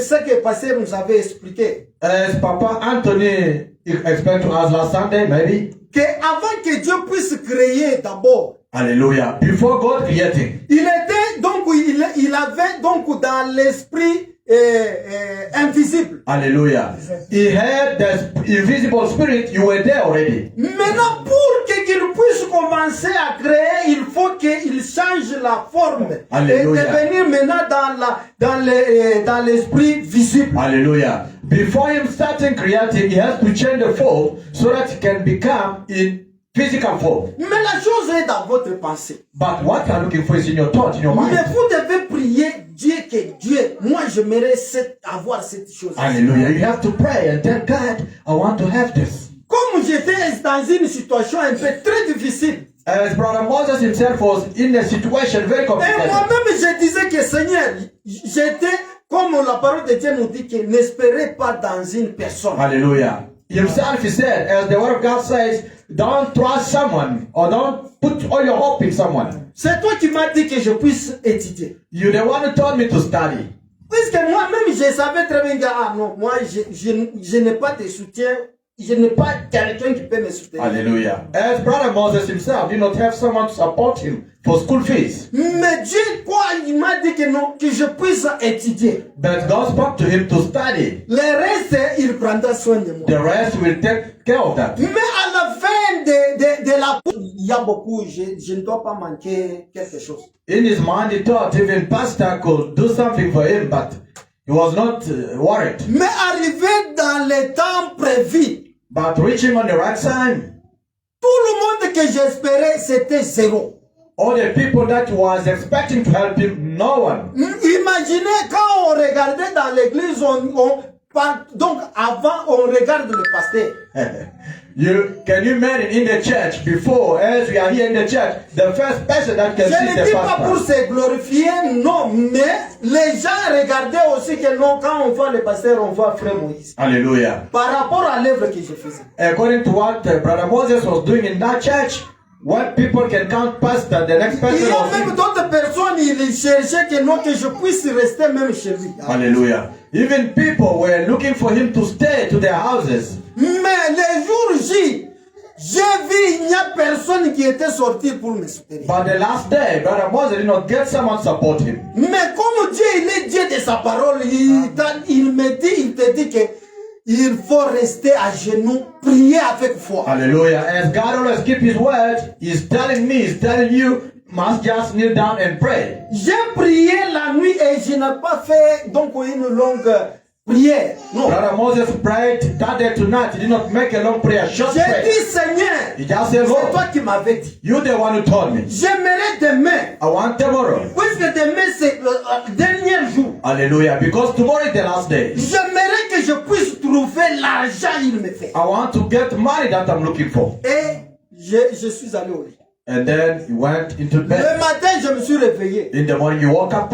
ce que Pasteur nous avait expliqué, As Papa Anthony explained to us last Sunday, maybe. que avant que Dieu puisse créer d'abord, Hallelujah. Before God creating, il était donc il avait donc dans l'esprit invisible. hallelujah, he had the invisible spirit. You were there already. Maintenant, pour qu'il puisse commencer à créer, il faut qu'il change la forme Alléluia. et devenir maintenant dans l'esprit visible. Hallelujah. Before him starting creating, he has to change the form so that he can become in physical form. Mais la chose est dans votre pensée. But what you are looking for is in your thought, in your Mais mind. vous devez prier Dieu que Dieu, moi j'aimerais avoir cette chose. Hallelujah. You have to pray and tell God, I want to have this. Comme j'étais dans une situation un peu très difficile, As Brother Moses himself was in a situation very et complicated. moi-même je disais que Seigneur, j'étais comme la parole de Dieu nous dit que n'espérez pas dans une personne. Hallelujah. Himself, he said, as the word of God says, don't trust someone or don't put all your hope in someone. C'est toi qui m'as dit que je puisse étudier. You're the one who told me to study. Puisque moi-même je savais très bien que non, moi je n'ai pas de soutien, je n'ai pas quelqu'un qui peut me soutenir. Hallelujah. As Brother Moses himself did not have someone to support him for school fees. Mais Dieu, quoi, il m'a dit que non, que je puisse étudier. But God spoke to him to study. Le reste, il prendra soin de moi. The rest will take care of that. Mais à la fin de la... Il y a beaucoup, je ne dois pas manquer quelque chose. In his mind, he thought even pastor could do something for him, but he was not worried. Mais arrivé dans le temps prévu, But reaching on the right time, tout le monde que j'espérais, c'était zéro. all the people that was expecting to help him, no one. Imaginez quand on regardait dans l'église, donc avant on regarde le pasteur. Can you imagine in the church before, as we are here in the church, the first person that can Je see ne the dis pas pour pastor? se glorifier, non, mais les gens regardaient aussi que non, quand on voit le pasteur, on voit Frère Moïse. Hallelujah. Par rapport à l'œuvre que je faisais. According to what Brother Moses was doing in that church, what people can count pastor, the next Il person y a was même him. d'autres personnes, ils cherchaient que non, que je puisse rester même chez lui. Hallelujah. Even people were looking for him to stay to their houses. Mais les jours J, j'ai vu, il n'y a personne qui était sorti pour me soutenir. But the last day, Brother Moses did not get someone to support him. Mais comme Dieu, il est Dieu de sa parole, il me dit, il te dit que il faut rester à genoux, prier avec foi. Hallelujah. As God always keep his word, he's telling me, he's telling you, must just kneel down and pray. J'ai prié la nuit et je n'ai pas fait donc une longue prière. Non. Brother Moses prayed that day tonight. He did not make a long prayer, short J'ai prayer. dit, Seigneur, He just said, c'est Lord, toi qui m'avais dit. you the one who told me. J'aimerais demain, I want tomorrow. puisque demain c'est le dernier jour, Hallelujah. Because tomorrow is the last day. j'aimerais que je puisse trouver l'argent qu'il me fait. I want to get money that I'm looking for. Et je suis allé au lit. And then he went into Le bed. matin, je me suis réveillé. In the morning, you woke up.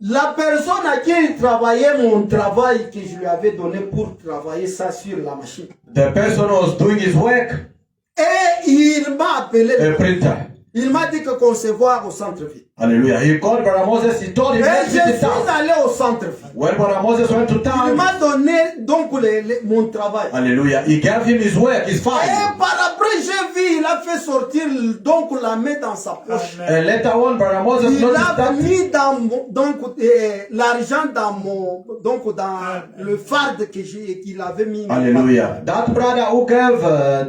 La personne à qui il travaillait mon travail que je lui avais donné pour travailler ça sur la machine. The person who was doing his work, Et il m'a appelé. a printer. Il m'a dit que qu'on se voit au centre-ville. Hallelujah. He called Brother Moses. He told him, Et let's je visit suis town. allé au centre-ville. When Brother Moses went to Il town, m'a donné donc mon travail. hallelujah, he gave him his work, his Et file. par après, j'ai vu, il a fait sortir donc la main dans sa poche. And later on, Brother Moses Il noticed a that mis dans donc l'argent dans dans le farde qu'il avait mis. hallelujah. That brother who gave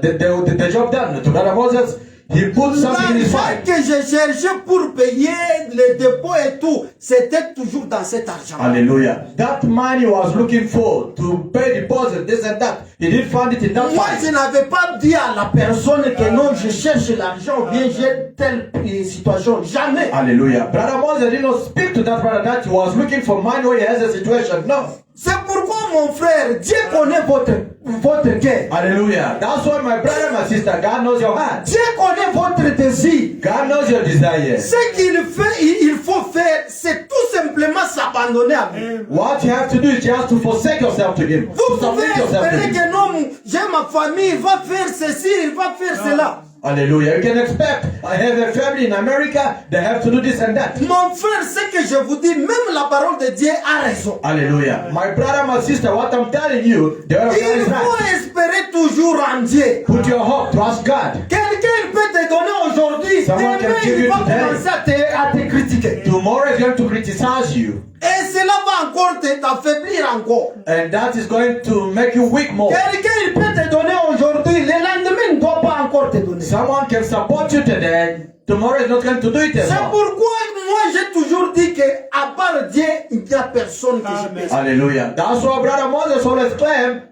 the job done to Brother Moses, he put something in his L'argent file. que j'ai cherché pour payer les dépôts et tout, c'était toujours dans cet argent. Hallelujah. That money he was looking for to pay deposit, this and that. He didn't find it in that Moi, je file. n'avais pas dit à la personne que non, je cherche l'argent ou bien j'ai telle situation. Jamais. Hallelujah. Brother Moses did not speak to that brother that he was looking for money where he has a situation. No. C'est pourquoi, mon frère, Dieu connaît votre cœur. Hallelujah. That's why my brother, my sister, God knows your heart. Dieu connaît votre désir. God knows your desire. Ce qu'il fait, il faut faire, c'est tout simplement s'abandonner à lui. What you have to do is just to forsake yourself to Him. Vous To pouvez submit yourself to espérer Him. que non, j'ai ma famille, il va faire ceci, il va faire cela. Hallelujah. You can expect, I have a family in America, they have to do this and that. Mon frère, ce que je vous dis, même la parole de Dieu a raison. Hallelujah. My brother, my sister, what I'm telling you, the word of God Il is faut right. espérer toujours en Dieu. Put your hope, trust God. Quelqu'un peut te donner aujourd'hui, Someone demain can give il you va today. commencer à te critiquer. Tomorrow is going to criticize you, Et cela va encore t'affaiblir encore. and that is going to make you weak more. Quelqu'un il peut te donner aujourd'hui, le lendemain il ne doit pas encore te donner. Someone can support you today, tomorrow is not going to do it as C'est well. pourquoi moi j'ai toujours dit que à part Dieu, il n'y a personne que je peux. Hallelujah. That's why Brother Moses always claimed,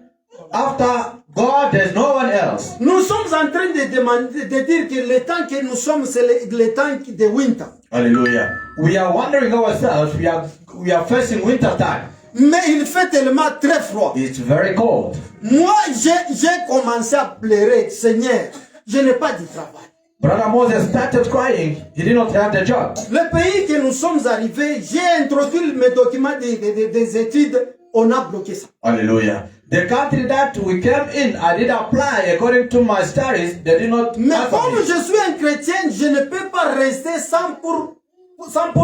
after God, there's no one else. Nous sommes en train de dire que le temps que nous sommes, c'est le temps de winter. Hallelujah. We are wondering ourselves, we are facing winter time. Mais il fait tellement très froid. It's very cold. Moi, j'ai commencé à pleurer. Seigneur, je n'ai pas de travail. Brother Moses started crying. He did not have the job. Le pays que nous sommes arrivés, j'ai introduit mes documents des études, on a bloqué ça. Hallelujah. The country that we came in, I did apply according to my studies. They did not Mais answer comme me. je suis un chrétien, je ne peux pas rester sans pour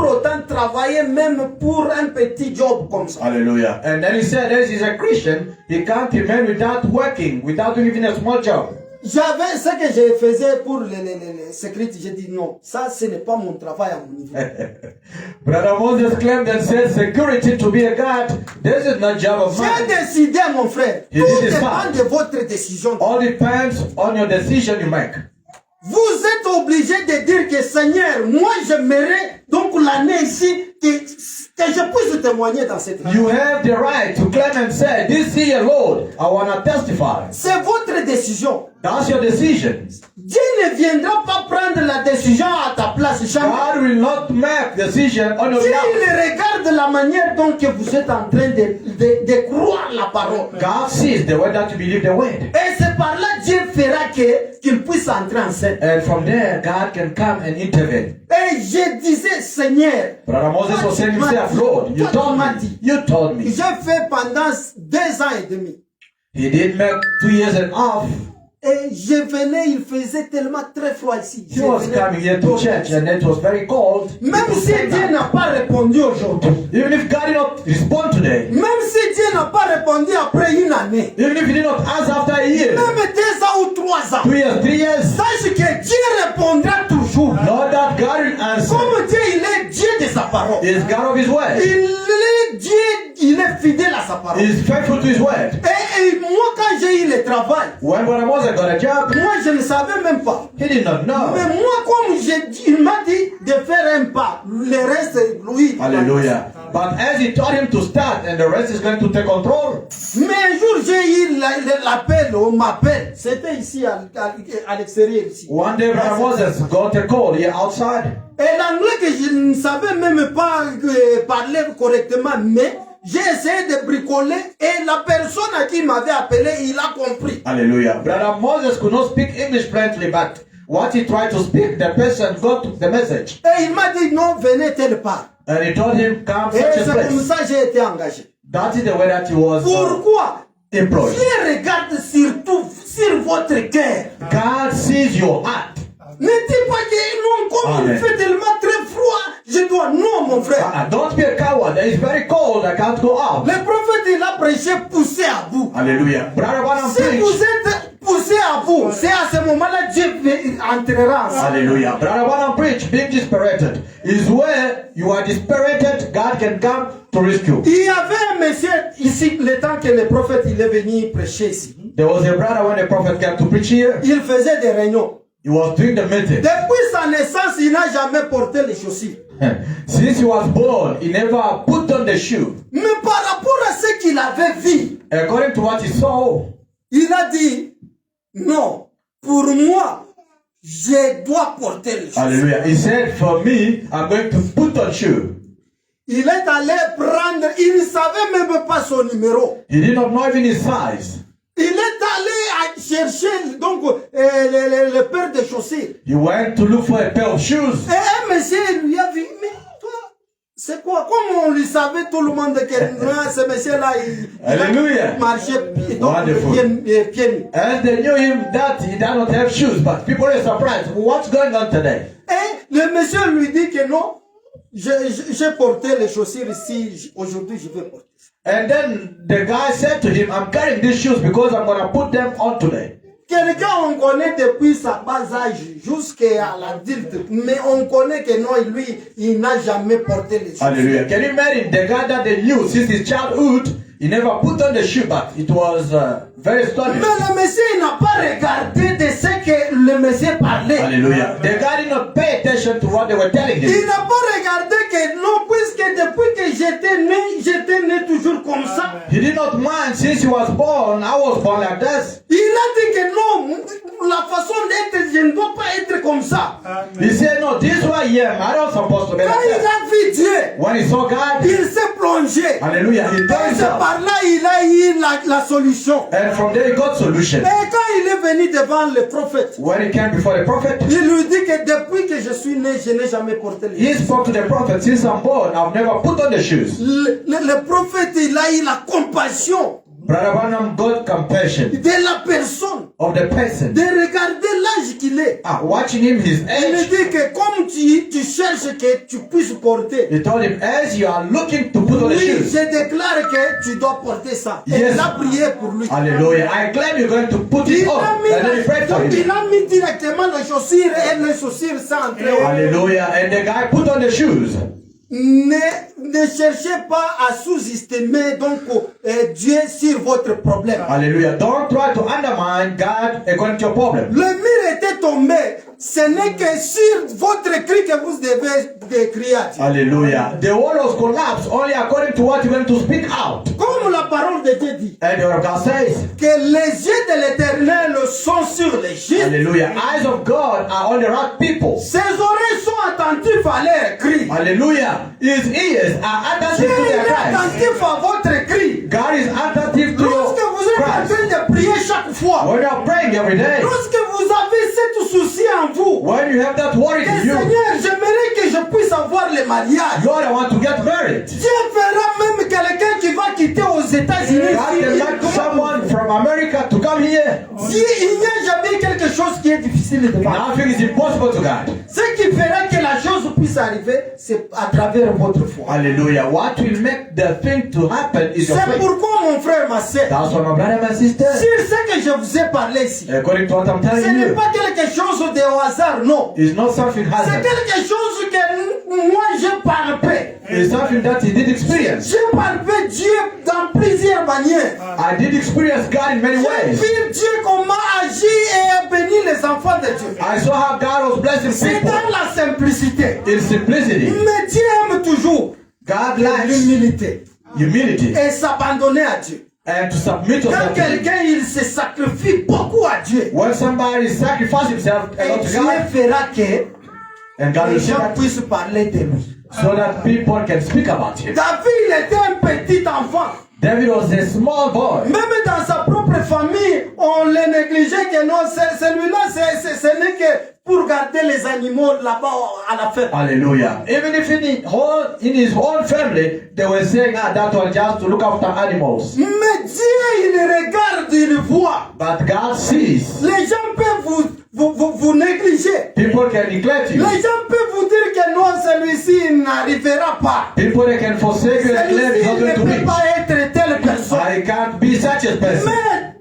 autant travailler même pour un petit job comme ça. Hallelujah. And then he said, as he's a Christian, he can't remain without working, without doing even a small job. J'avais ce que je faisais pour les sécurités, j'ai dit non, ça ce n'est pas mon travail à mon niveau. Brother Moses claimed and said, security to be a God, this is not job of J'ai mine. décidé, mon frère, He tout did his dépend part. de votre décision. All depends on your decision you make. Vous êtes obligé de dire que Seigneur, moi j'aimerais donc l'année ici que je puisse témoigner dans cette vie. You have the right to claim and say, this year, Lord, I want to testify. C'est votre décision. That's your decision. Dieu ne viendra pas prendre la décision à ta place. Jamais. God will not make decision on your Dieu behalf. il regarde la manière dont que vous êtes en train de croire la parole. God sees the way that you believe the word. Et c'est par là Dieu fera qu'il puisse entrer en scène. And from there, God can come and intervene. Et je disais, Seigneur, Brother Moses was saying himself, Lord, you told me. You told me. j'ai fait pendant 2 ans et demi. He did make 2 years and a half. Et je venais, il faisait tellement très froid ici. He was coming here to church and it was very cold. Même People si said Dieu that. n'a pas répondu aujourd'hui, Even if God did not respond today, même si Dieu n'a pas répondu après une année, even if he did not answer after a year, même 2 ans ou 3 ans, 2 years, 3 years, sache que Dieu répondra toujours. know that God will answer. Comme Dieu, il est Dieu de sa parole. He is God of his word. Il est Dieu, il est fidèle à sa parole. He is faithful to his word. Et Et moi, quand j'ai eu le travail, When Brother Moses got a job, moi, je ne savais même pas. he did not know. Mais moi, comme il m'a dit de faire un pas, le reste, lui. Hallelujah. But as he taught him to start, and the rest is going to take control. Mais un jour, j'ai eu l'appel, on m'appelle. C'était ici, à l'extérieur, ici. One day, Brother Moses got a call here outside. Et l'anglais que je ne savais même pas parler correctement, mais j'ai essayé de bricoler et la personne à qui m'avait appelé, il a compris. Hallelujah. Brother Moses could not speak English fluently, but what he tried to speak, the person got the message. Et il m'a dit non, venez telle part. And he told him, come Et such a c'est comme place. ça que j'ai été engagé. That is the way that he was Pourquoi? employed. Dieu regarde surtout sur votre cœur. God sees your heart. Ne dis pas que non, comme il Amen. fait tellement très froid, je dois. Non, mon frère. Don't be a coward. It's very cold. I can't go out. Le prophète, il a prêché poussé à bout. Hallelujah. Brother Branham Si vous preached. êtes poussé à bout, c'est à ce moment-là Dieu entrera. Hallelujah. Brother Branham preached, being dispirited. Is where you are dispirited, God can come to rescue. Il y avait un monsieur ici, le temps que le prophète il est venu prêcher ici. There was a brother when the prophet came to preach here. Il faisait des réunions. He was doing the meeting. Depuis sa naissance, il n'a jamais porté les chaussures. Since he was born, he never put on the shoe. Mais par rapport à ce qu'il avait vu, According to what he saw, il a dit, non, pour moi, je dois porter les chaussures. hallelujah, he said, for me, I'm going to put on shoe. Il est allé prendre, il ne savait même pas son numéro. He did not know even his size. Il est allé à chercher donc le paire de chaussures. He went to look for a pair of shoes. Et un monsieur lui a dit, mais toi, c'est quoi? Comme on lui savait tout le monde que ce monsieur-là, Hallelujah. il marchait donc, Wonderful. pieds nus. And they knew him that he did not have shoes, but people were surprised. What's going on today? Et le monsieur lui dit que non, j'ai porté les chaussures ici, aujourd'hui je vais porter. And then the guy said to him, I'm carrying these shoes because I'm going to put them on today. Quelqu'un on connaît depuis sa bas âge jusqu'à l'adulte, mais on connaît que non, lui, il n'a jamais porté les chaussures. Hallelujah. Can you imagine the guy that they knew since his childhood? He never put on the shoe, but it was very stunning. Mais le monsieur il n'a pas regardé de ce que le monsieur parlait. Hallelujah. The guy did not pay attention to what they were telling Il him. n'a pas regardé que non, puisque depuis que j'étais né toujours comme ça. He did not mind since he was born. I was born like this. Il a dit que non, la façon d'être, je ne dois pas être comme ça. He said, no, this is who I am. I'm not supposed to be Quand like il that. a vu Dieu, When he saw God, il s'est plongé. hallelujah, he Et told c'est himself. par là il a eu la solution. And from there he got solution. Et quand il est venu devant le prophète, When he came before the prophet, il lui dit que depuis que je suis né, je n'ai jamais porté les he chaussures. spoke to the prophet, since I'm born, I've never put on the shoes. Le prophète, il a eu la compassion Brother Branham got compassion de la personne, of the person. de regarder l'âge qu'il est. Watching him his Il lui age, dit que comme tu cherches que tu puisses porter, he told him, as you are looking to put on the oui, shoes, je déclare que tu dois porter ça. Et Yes. il a prié pour lui. hallelujah, I claim you're going to put it Il on. a mis, And then he prayed for donc him. il a mis directement les chaussures et les chaussures sans entrer. Hallelujah. And the guy put on the shoes. Ne cherchez pas à sous-estimer donc Dieu sur votre problème. Hallelujah. Don't try to undermine God according to your problem. Le mur était tombé. Ce n'est que sur votre cri que vous devez crier à Dieu. Hallelujah. The wall was collapsed only according to what you went to speak out. Comme la parole de Dieu dit, And the word of God says, que les yeux de l'Éternel sont sur les justes, hallelujah, eyes of God are on the right people. ses oreilles sont attentives à leurs cris. Hallelujah. His ears are Dieu attentive to est their cries. attentif à votre cri. God is attentive to Lorsque your vous êtes en cries. train de prier chaque fois, When you are praying every day, lorsque vous avez ce souci en vous, when you have that worry que in you, Seigneur, j'aimerais que je puisse avoir le mariage. Lord, I want to get married. Dieu fera même quelqu'un qui va quitter aux États-Unis. God can like someone from America to come here. Dieu, il n'y a jamais quelque chose qui est difficile devant. Nothing is impossible to God. Ce qui fera que la chose puisse arriver, c'est à travers votre foi. Hallelujah. What will make the thing to happen is your C'est faith. pourquoi, mon frère, ma soeur, That's why, my brother and sister, sur ce que je vous ai parlé ici, according to what I'm ce telling n'est you, pas quelque chose de hasard, non. it's not something C'est happened. quelque chose que moi j'ai palpé. It's something that he did experience. J'ai palpé Dieu dans plusieurs manières. I did experience God in many J'ai ways. vu Dieu comment agir et bénir les enfants de Dieu. I saw how God was blessing C'est people dans la simplicité. in simplicity. Mais Dieu aime toujours God likes l'humilité humility et s'abandonner à Dieu. and to submit Quand yourself to Him. quelqu'un il se sacrifie beaucoup à Dieu, When somebody sacrifices himself a et lot to Dieu God, fera que and God les will see gens that, puissent parler de lui. so that people can speak about Him. David, il était un petit enfant. David was a small boy. Même dans sa propre famille, on le négligeait que non, celui-là, ce n'est que pour garder les animaux là-bas à la fête. Hallelujah. Even if in his own family, they were saying, that was just to look after animals. Mais Dieu, il regarde, il voit. But God sees. Les gens peuvent vous négliger. People can neglect you. Les gens peuvent vous dire que non, celui-ci n'arrivera pas. People they can forsake you and claim Celui-ci it's not ne going to peut reach. pas être telle personne. I can't be such a person.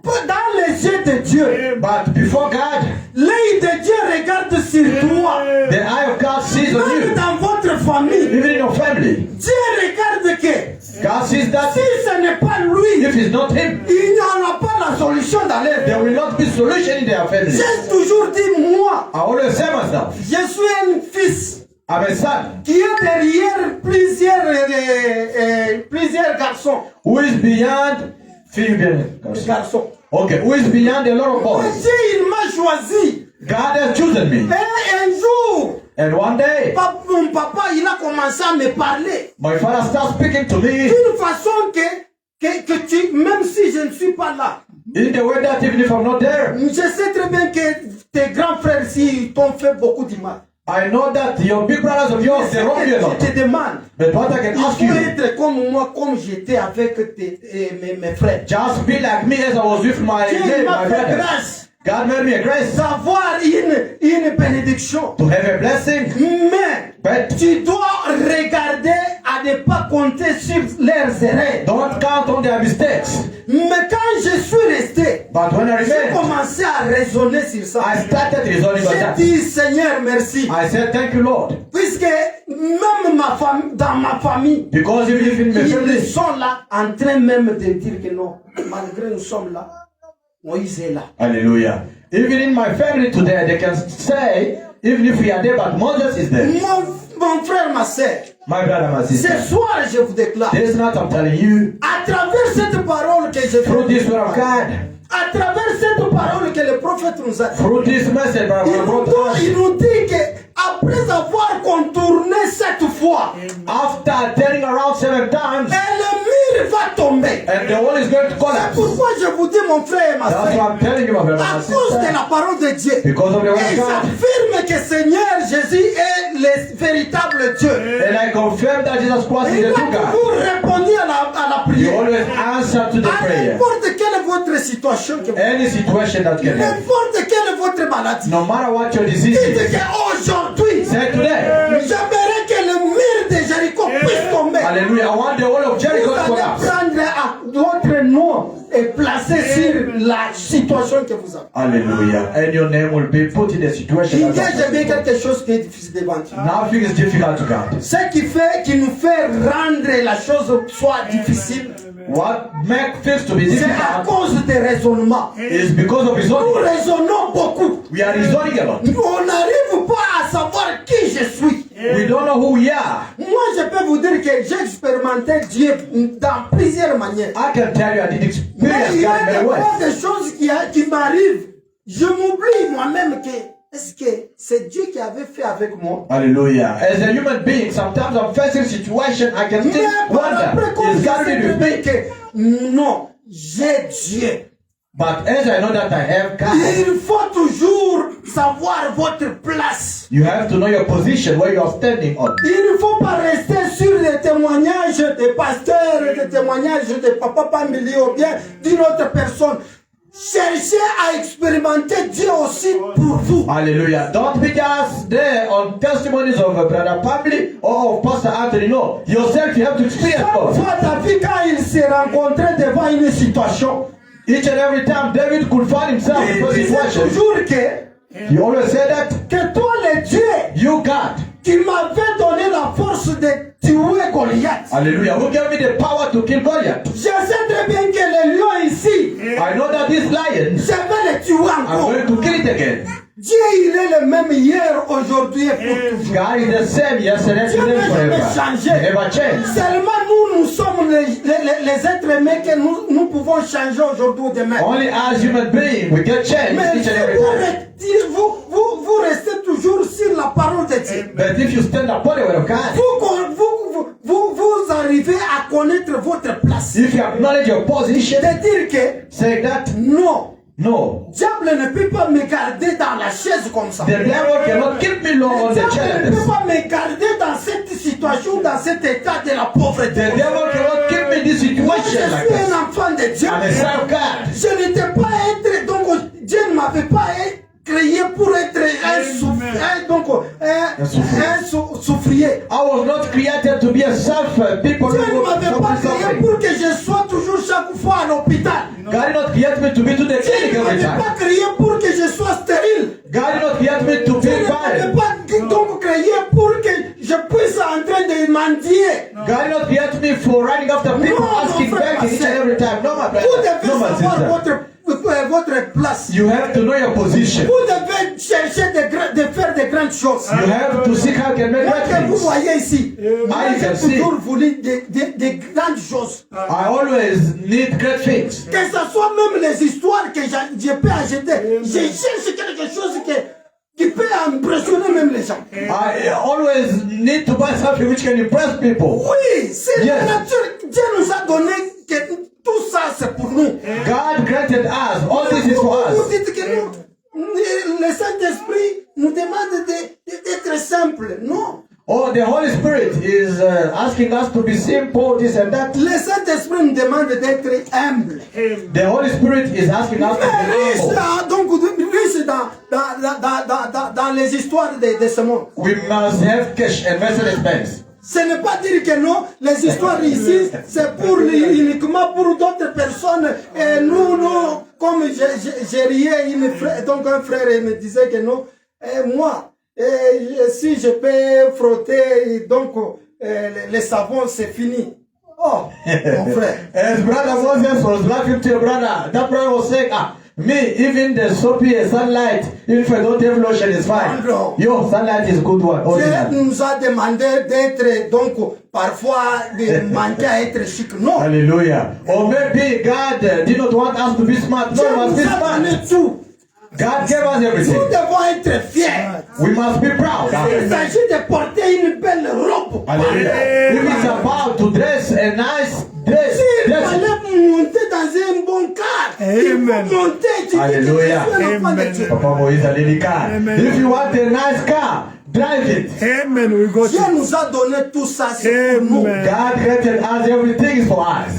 Mais dans les yeux de Dieu, But before God, l'œil de Dieu regarde sur toi. the eye of God sees on Même you. dans votre famille, Even in your family, Dieu regarde que God sees that si ce n'est pas lui, if it's not Him, il n'y aura pas la solution dans leur there vie. will not be solution in their family. J'ai toujours dit, moi, I always say myself, je suis un fils I'm a son qui est derrière plusieurs garçons. who is beyond female. Garçons. Okay, who is beyond a lot of Mais boys. Dieu, il m'a choisi. God has chosen me. Et un jour, And one day, mon papa, il a commencé à me parler my father starts speaking to me d'une façon que tu, même si je ne suis pas là, in the way that even if I'm not there, je sais très bien que tes grands frères ici t'ont fait beaucoup de mal. I know that your big brothers of yours, they wrong you a lot. Je te demande, But what I can il ask faut you, être comme moi, comme j'étais avec mes frères. just be like me as I was with my Dieu m'a fait brothers. grâce God made me a grace d'avoir une bénédiction. to have a blessing. Mais But tu dois regarder à ne pas compter sur leurs erreurs. don't count on their mistakes. Mais quand je suis resté, But when I j'ai remained, commencé à raisonner sur ça. I started reasoning on J'ai that. dit, Seigneur, merci. I said, thank you, Lord. Puisque même dans ma famille, Because even if in my ils family, sont là en train même de dire que non, malgré nous sommes là, Moïse est là. hallelujah. Even in my family today, they can say, even if we are there, but Moses is there. Mon frère, ma soeur, My brother, my ce sister. soir, je vous déclare, This night I'm telling you, à travers cette parole que je through this word of God, à travers cette parole que le prophète nous a dit, through this message, brother, il nous dit que après avoir contourné 7 fois, after turning around 7 times, et le mur va tomber. and the wall is going to C'est collapse. pourquoi je vous dis, mon frère et ma That's soeur, what I'm telling you, my brother, à my cause de sister. la parole de Dieu, Because of the word et of God. j'affirme que Seigneur Jésus est le véritable Dieu. And I confirm that Jesus Christ is Il the va true God. toujours répondre à la You prière. always answer to the À prayer. n'importe quelle est votre situation, que vous- Any situation that can happen. n'importe quelle est votre maladie. No matter what your disease Dites is. qu'aujourd'hui, Say today. j'aimerais que le mur de Jéricho puisse tomber. Hallelujah. I want the wall of Jericho Vous to allez collapse. prendre votre nom et placer sur la situation que vous avez. Hallelujah. And your name will be put in the situation Il y a that jamais quelque chose qui est difficile devant Dieu. nothing is difficult to God. Ce qui nous fait rendre la chose soit difficile, What makes things to be c'est à difficult cause des raisonnements. is because of Nous reasoning. raisonnons beaucoup. We are reasoning a lot. On n'arrive pas à savoir qui je suis. We don't know who we are. Moi, je peux vous dire que j'ai expérimenté Dieu dans plusieurs manières. I can tell you I did Mais experience il y God a many des ways. fois des choses qui m'arrivent. Je m'oublie moi-même que est-ce que c'est Dieu qui avait fait avec moi? Hallelujah. As a human being, sometimes I'm facing a situation I can Mais still par après, wonder, comme is je God sais really très with bien me? que non, j'ai Dieu. But as I know that I have God, Il faut toujours savoir votre place. you have to know your position, where you are standing on. Il ne faut pas rester sur les témoignages des pasteurs, des témoignages de Papa Pamili ou bien d'une autre personne. Cherchez à expérimenter Dieu aussi pour vous. Hallelujah. Don't be just there on testimonies of Brother Pabli or of Pastor Anthony. No. Yourself, you have to experience Chaque God. fois, David, quand il s'est rencontré devant une situation, Each and every time David could find himself in il a disait situation, toujours que he always said that, toi, le Dieu, you God, qui m'avait donné la force de tuer Goliath. hallelujah, who gave me the power to kill Goliath. Je sais très bien que I know that these lions, je vais les tuer I'm encore. going to kill it again. Dieu, il est le même hier, aujourd'hui et pour toujours. God is the same yesterday, Dieu today, n'a jamais forever. changé. He never changed. Seulement nous sommes les êtres humains que nous pouvons changer aujourd'hui ou demain. Only as human beings we get changed Mais each si and every time. vous restez toujours sur la parole de Dieu. But if you stand upon the word of God, Vous arrivez à connaître votre place. if you acknowledge your position, De dire que say that non, no, diable ne peut pas me garder dans la chaise comme ça. the devil cannot keep me long on the Diable ne peut chairs. pas me garder dans cette situation, dans cet état de la pauvreté. The devil cannot keep me in this Moi, je situation like suis this. un enfant de Dieu. I'm a son of God. Je n'étais pas être, donc Dieu ne m'avait pas créé pour être un souffrier. I was not created to be a suffer. People Dieu who ne m'avait pas créé suffering. pour que je sois toujours chaque fois à l'hôpital. God did not create me to be to the Dieu clinic ne every m'avait time. pas créé pour que je sois stérile. God did not create me to Dieu be ne m'avait barren. pas donc créé pour que je puisse en train de mendier. God did not create me for running after people, No, asking, no, begging each and every time. No, my Vous brother. devez No, my savoir sister. votre place. You have to know your position. Vous devez chercher de faire de grandes choses. You have to see how you can make Moi right que vous things. voyez ici, moi I can j'ai see. toujours voulu de grandes choses. I always need great things. Que ce soit même les histoires que je peux acheter. Je cherche quelque chose qui peut impressionner même les gens. I always need to buy something which can impress people. Oui, c'est Yes. la nature. Dieu nous a donné que tout ça c'est pour nous. God granted us. All this is for Vous us. dites que nous, le Saint-Esprit nous demande d'être simple. Non. Oh, the Holy Spirit is asking us to be simple, this and that. Le Saint-Esprit nous demande d'être humble. The Holy Spirit is asking us to be Mais riche, humble. donc riche dans les histoires de ce monde. We must have cash and Mercedes Benz. Ce n'est pas dire que non, les histoires ici, c'est pour uniquement pour d'autres personnes. Et nous, comme j'ai riais, donc un frère il me disait que non, et moi, si je peux frotter, donc les savons, c'est fini. Oh, mon frère. As brother Moses was laughing to your brother, that brother was saying, me, even the soapy sunlight, even if I don't have lotion, it's fine. No. Yo, sunlight is good one. Dieu Original. nous a demandé d'être, donc, parfois, de manquer à être chic. Non. Hallelujah. Or maybe God did not want us to be smart. Dieu No, we must be nous a donné smart. tout. God gave us Nous everything. devons être fiers. We must be proud. Il s'agit de porter une belle robe. Hallelujah. If it's about to dress a nice dress, Il dress it. fallait monter dans un bon car. Il Amen. faut monter. Tu dis que Alléluia. je suis un enfant de Amen. Dieu. Papa Moïse a dit, car. Amen. If you want a nice car, drive it. Amen. We got Dieu it. nous a donné tout ça. C'est pour nous. Amen. God granted us everything is for us.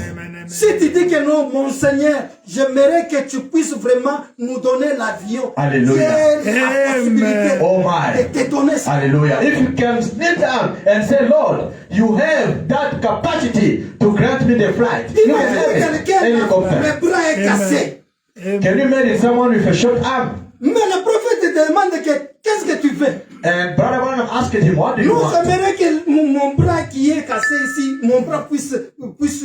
Si tu dis que non, mon Seigneur, j'aimerais que tu puisses vraiment nous donner l'avion. Alléluia. J'ai la possibilité Oh my. de te donner ça. Hallelujah. If you can kneel down and say, Lord, you have that capacity to grant me the flight. You can have Imagine it. quelqu'un, Helicopter. le bras est cassé. Can you imagine someone with a short arm? Mais le prophète te demande qu'est-ce que tu veux. And Brother Branham asked him, what do you Non, want? j'aimerais que mon bras qui est cassé ici, mon bras puisse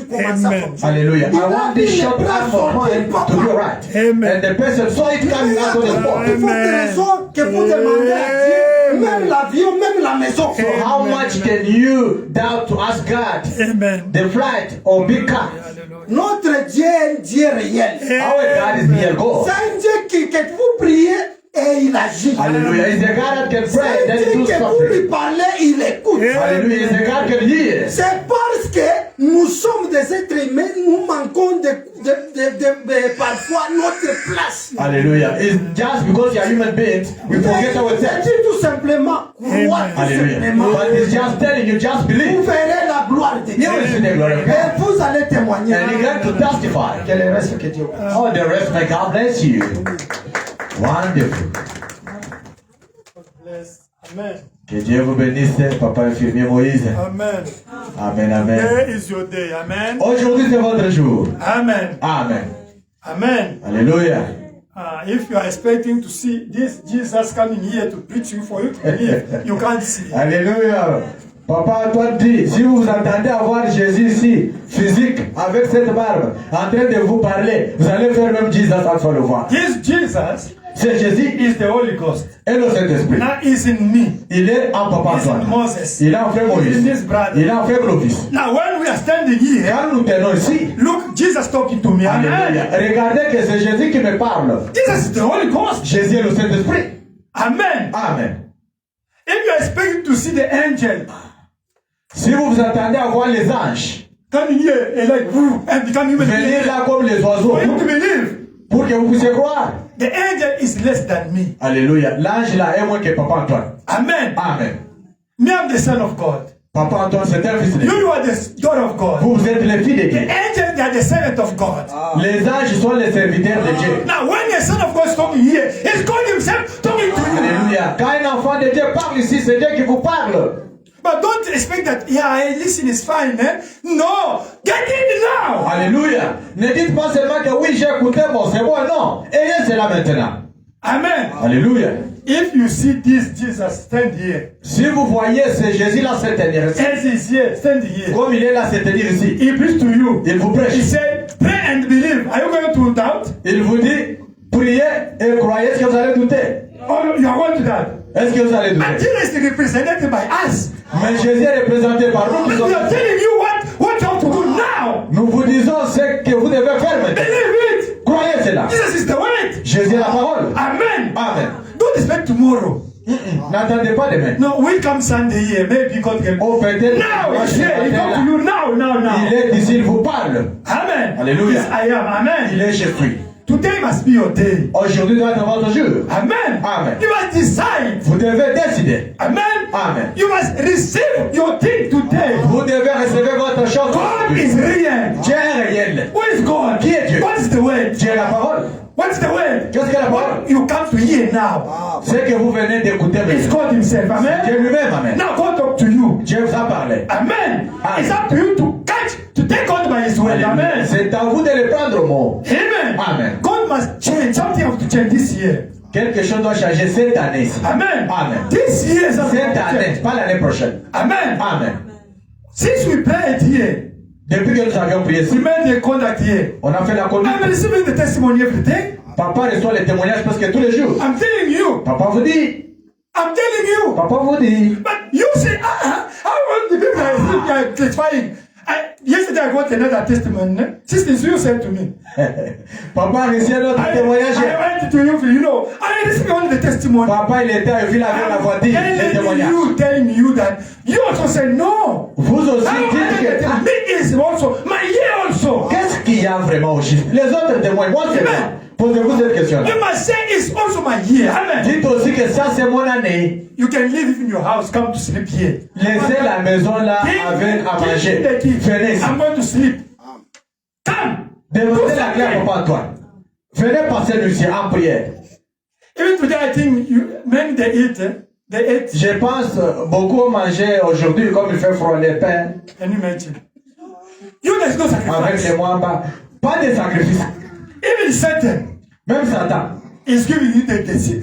commencer à Amen. fonctionner. Hallelujah. Il I a want dit this le short bras arm of sorti, mine papa. to be right. Amen. And the person saw it coming out of the Il spot. faut des raisons que vous demandez à Dieu, même l'avion, même la maison. So how much can you doubt to ask God Amen. the flight or big car? Notre Dieu est un Dieu réel. Our God is near God. C'est un Dieu que vous priez et il agit. Hallelujah. Is the God that can C'est pray, un then Dieu do que vous lui something. parlez, il écoute. Hallelujah. Is the God can hear. C'est parce que nous sommes des êtres humains, nous manquons de parfois notre place. Hallelujah. It's just because you are human beings, we forget C'est ourselves. tout simplement croire tout Hallelujah. simplement. But it's just telling you, just Vous believe. verrez la gloire de Dieu. You will see the glory of God. Et vous allez témoigner. And you got to testify. Que le reste que Dieu. All the rest, may God bless you. Wonderful. Amen. Que Dieu vous bénisse, Papa infirmier Moïse. Amen. Amen, amen. Today is your day. Amen. Aujourd'hui, c'est votre jour. Amen. Amen. Amen. Alléluia. If you are expecting to see this Jesus coming here to preach you for you to believe, you can't see. Alléluia. Papa Antoine dit, si vous vous entendez avoir Jésus ici, physique, avec cette barbe, en train de vous parler, vous allez faire même Jesus sans le voir. This Jesus C'est Jésus is the Holy Ghost. et le Saint-Esprit. Now he's in me. Il est en Papa He's in Antoine. Moses. Il est en frère He's in Moïse. his brother. Il est en frère Clovis. Now when we are standing here, Quand nous tenons ici, look, Jesus talking to me. Alléluia. Amen. Regardez que c'est Jésus qui me parle. Jesus is the Holy Ghost. Jésus est le Saint-Esprit. Amen. Amen. If you are expecting to see the angel Si vous vous attendez à voir les anges, coming here and like and become human venir being, là comme les oiseaux, for you to believe, pour que vous puissiez croire. the angel is less than me. Alléluia. L'ange là est moins que Papa Antoine. Amen. Amen. Me, I'm the son of God. Papa Antoine, c'est un fils de Dieu. You are the daughter of God. Vous, vous êtes les filles de The Dieu. angels, they are the servant of God. Les anges sont les serviteurs de Dieu. Now, when the son of God is talking here, he's God himself talking to you. Alléluia. Quand un enfant de Dieu parle ici, c'est Dieu qui vous parle. But don't expect that, yeah, listen, it's fine, eh? No, get in now. Alléluia. Ne dites pas seulement que oui, j'ai écouté, bon, c'est bon, non. Ayez cela maintenant. Amen. Alléluia. If you see this Jesus stand here, Si vous voyez ce Jésus-là se tenir ici, as he's here, stand here, comme il est là se tenir ici, he preached to you. il vous He prêche. said, pray and believe. Are you going to doubt? Il vous dit, priez et croyez. Est-ce que vous allez douter? Or you are going to doubt? Est-ce que vous allez douter? And Jesus is represented by us. Mais Jésus est représenté par nous. We are telling you what you have to do now. Nous vous disons ce que vous devez faire maintenant. Believe it. Croyez cela. Jesus is the word. Jésus est la parole. Amen. Amen. Don't expect tomorrow. N'attendez pas demain. No, we come Sunday here. Maybe God can. Oh, peut-être. Now he's here. He come to you now, now. Il est ici, il vous parle. Amen. Alléluia. Yes, I am. Amen. Il est chez lui. Today must be your day. Aujourd'hui doit être votre jour. Amen. Amen. You must decide. Vous devez décider. Amen. Amen. You must receive your thing today. Vous devez recevoir votre chose. God is real. Dieu est réel. Who is God? Qui est Dieu? What is the word? Dieu est la parole. What's the word? Qu'est-ce que la parole? What you come to hear now. C'est que vous venez d'écouter It's maintenant. God himself. Amen. Dieu lui-même, amen. Now God talk to you. Dieu vous a parlé. Amen. Amen. It's up to you to catch, to take God by his word. Amen. C'est à vous de le prendre au mot. Amen. Amen. God must change. Something has to change this year. Quelque chose doit changer cette année. Amen. Amen. This year is something Cette has to année, change. pas l'année prochaine. Amen. Amen. Since we prayed here, Depuis que nous avions prié we ici, made the contact here. on a fait la conduite. I'm receiving the testimony every day. Papa reçoit les témoignages presque tous les jours. I'm telling you. Papa vous dit. I'm telling you. Papa vous dit. But you say, how want the people are testifying? Yesterday I got another testimony. Sister, you said to me. Papa reçoit notre témoignage. I went to you, I received only the testimony. Papa il était à ville avec la voiture. Les témoignages. Telling you that you also say no. Vous aussi I dites que. me is also my year also. Qu'est-ce qu'il y a vraiment au chiffre? Les autres témoignent. Moi c'est ça. Posez-vous cette question-là. You must say it's also my year. Amen. Dites aussi que ça c'est mon année. You can live in your house, come to sleep here. Laissez la maison là avec à manger. Venez ici. I'm going to sleep. Come. Demandez la clé à Papa Antoine. Venez passer nous ici en prière. Even today, I think many they eat. They ate. Je pense beaucoup ont mangé aujourd'hui comme il fait froid les pains Can you imagine? You there's no avec sacrifice. les mois. Pas de sacrifice. Even Satan Même Satan. is giving you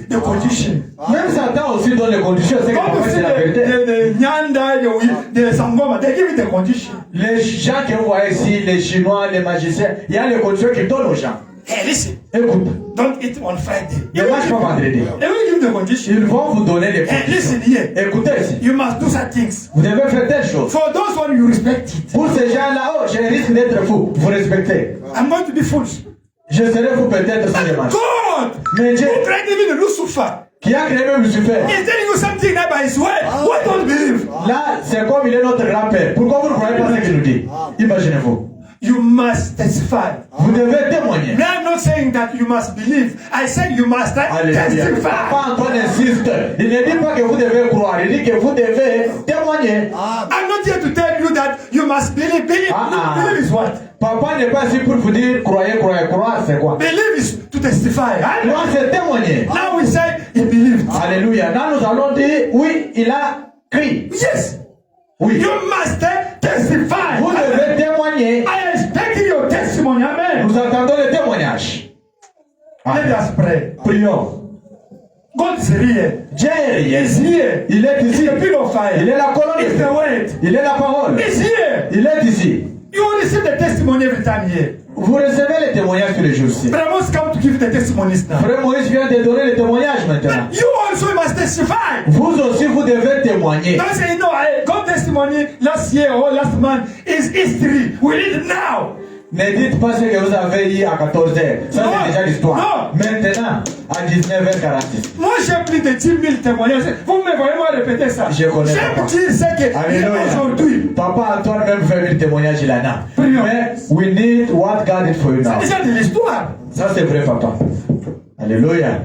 the condition. Même Satan aussi donne les conditions. C'est que Come to Papa see c'est la vérité. the Nyanda, the Sangoma, they give you the condition. Les gens que vous voyez ici, les Chinois, les magiciens, il y a les conditions qu'ils donnent aux gens. Hey, listen, Écoute, don't eat on Friday. ne mange pas vendredi. They will give the condition. Ils vont vous donner les Hey, conditions. listen here. Écoutez ici. You must do some things. Vous devez faire telle chose. For those one, you respect it. Pour ces gens-là, oh, j'ai risque d'être fou. Vous respectez. I'm going to be foolish. Je serai vous peut-être si je mange. God, Mais Dieu, who created even Lucifer, qui a créé même Lucifer, is telling you something that by his word. What don't believe? là, c'est comme il est notre grand-père. Pourquoi vous ne croyez pas ce qu'il nous dit? Imaginez-vous. You must testify. Vous devez témoigner. Now, I'm not saying that you must believe. I said you must Alléluia. testify. Papa Antoine insiste. Il ne dit pas que vous devez croire. Il dit que vous devez témoigner. I'm not here to tell you that you must believe. Believe, believe is what? Papa n'est pas ici pour vous dire croyez, croyez. Croire, c'est quoi? Believe is to testify. Croire, c'est témoigner. Now we say he believed. Alléluia. Là, nous allons dire oui, il a crié. Yes. Oui. You must testify. Vous devez témoigner. I expect your testimony. Amen. Nous attendons le témoignage. Let us pray. Prions. God is real. Dieu est réel. He's here. Il est He's ici. the pillar of fire. Il est la colonne de He's feu. the word. Il est la parole. He's here. Il est ici. You receive the testimony every time here. Vous recevez les témoignages tous les jours-ci. Brother Moses come to give the testimonies now. Frère Moïse vient de donner les témoignages maintenant. You also must testify. Vous aussi, vous devez témoigner. Don't say, no, I got testimony last year or last month is history. We need it now. Ne dites pas ce que vous avez eu à 14 heures. Ça, Non. c'est déjà l'histoire. Non. Maintenant, à 19h46. Moi, j'ai plus de 10 000 témoignages. Vous me voyez moi répéter ça. Je connais J'aime pas. dire ce que Alléluia. aujourd'hui. Papa Antoine même 20 000 témoignages il en a. Prions. Mais we need what God did for you now. C'est déjà de l'histoire. Ça c'est vrai papa. Alléluia.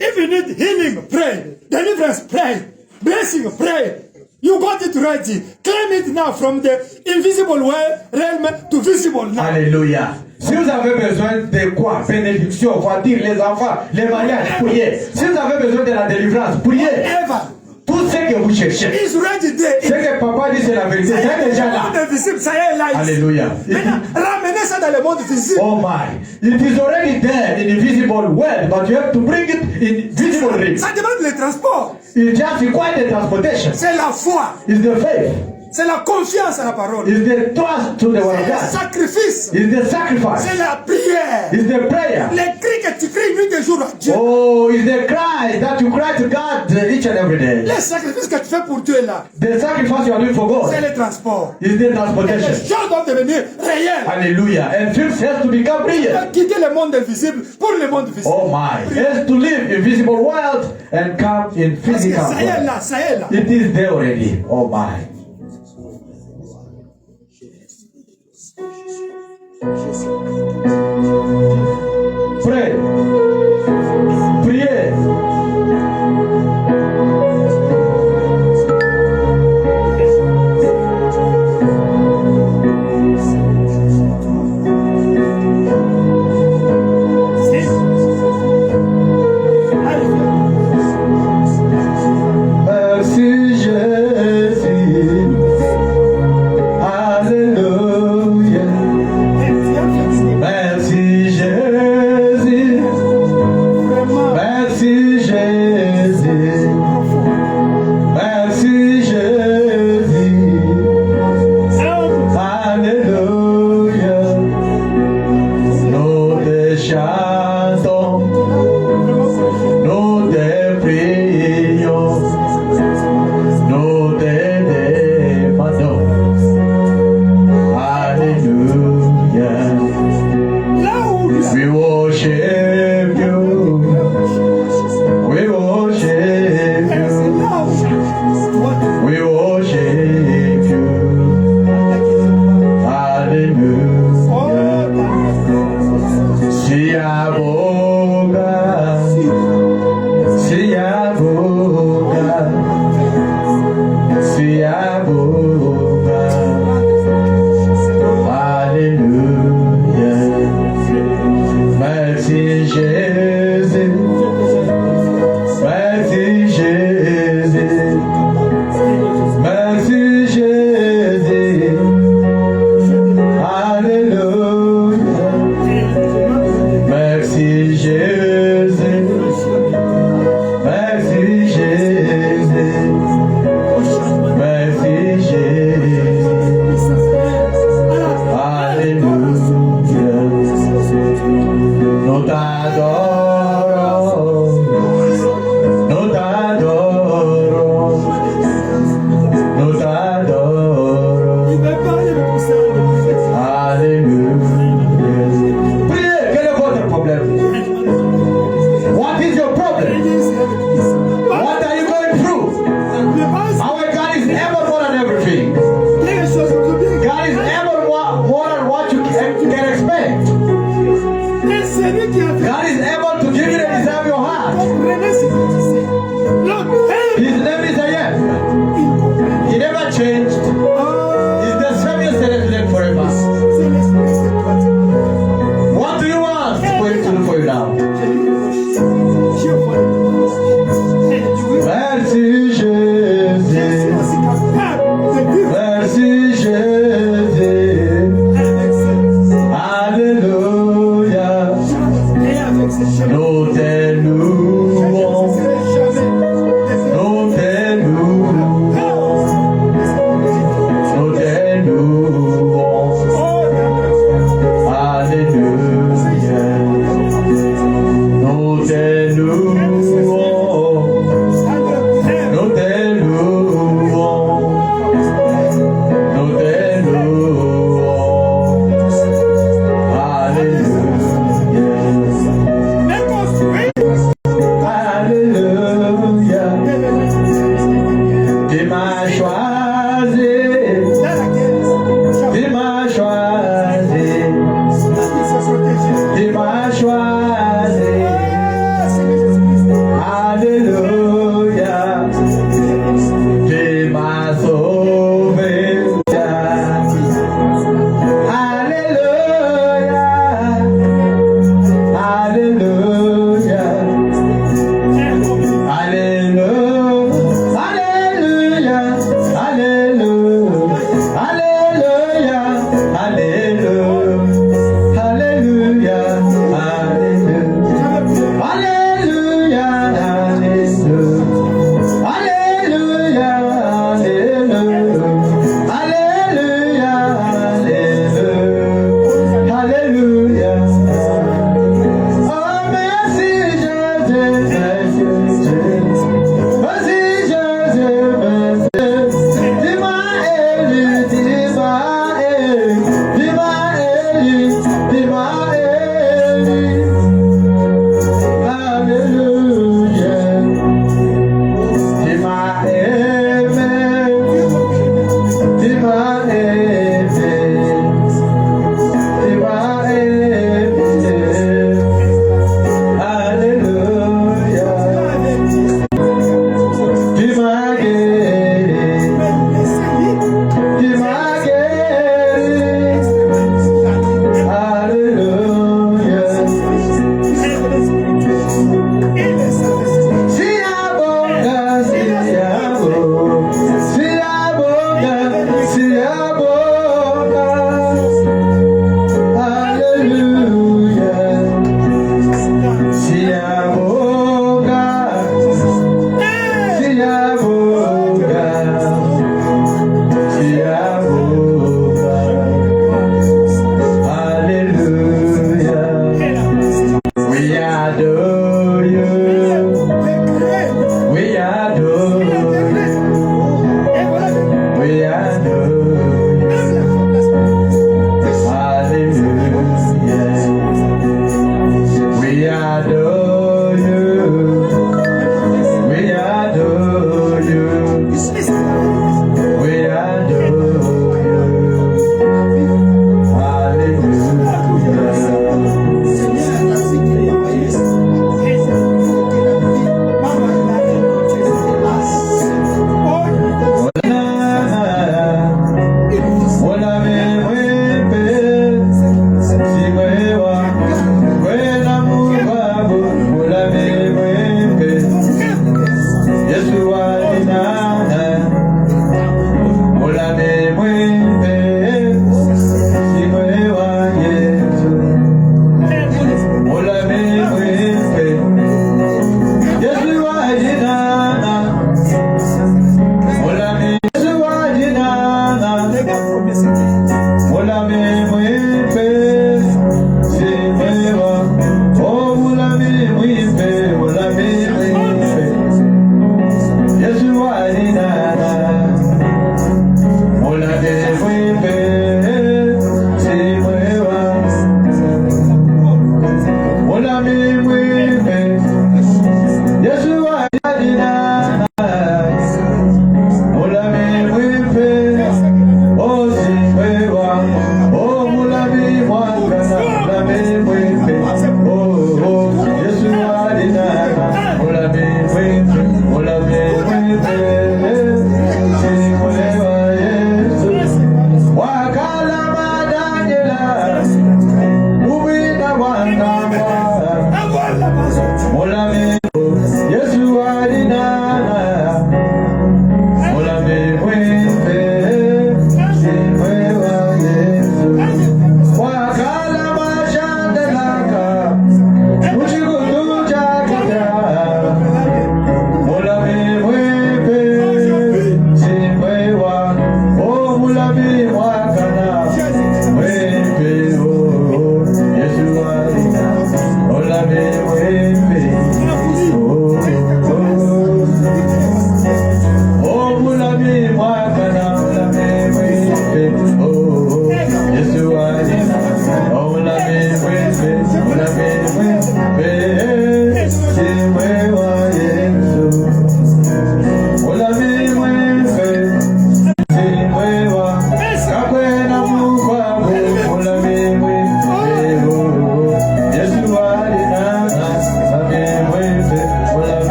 If you need healing, pray. Deliverance, pray. Blessing, pray. You got it ready. Claim it now from the invisible realm to visible now. Alléluia. Si vous avez besoin de quoi? Bénédiction, voiture, les enfants, les mariages, priez. Si vous avez besoin de la délivrance, priez. Ever. Tout ce que vous cherchez. It's ready there. Ce que papa dit c'est la vérité. C'est déjà là. Le monde visible, ça y est là. Alléluia. Maintenant, ramenez ça dans le monde visible. Oh my. It is already there in invisible world, but you have to bring it in visible realm. Ça demande le transport. It just requires the transportation. C'est la foi. It's the faith. C'est la confiance à la parole. It's the trust to the word C'est of le God. sacrifice. It's the sacrifice. C'est la prière. It's the prayer. Les cris que tu cries nuit et jour à Dieu. Oh, it's the cry that you cry to God each and every day. Les sacrifices que tu fais pour Dieu là, The sacrifice you are doing for God c'est le transport. is the Et les transportation. choses doivent devenir réelles. Hallelujah. And things has to become real. Quitter le monde invisible pour le monde visible. Oh my. It has to live in visible world and come in Parce que physical ça y est world. là, ça y est là. It is there already. Oh my. Pray. Priez. Merci Jésus. Alléluia. Merci Jésus. Merci Jésus. Merci Jésus. Alléluia. Nous te chantons, nous te prions, nous te demandons. Alléluia. We worship you. We worship you. We worship you. Hallelujah. Si aboga, si aboga, si aboga. Hallelujah.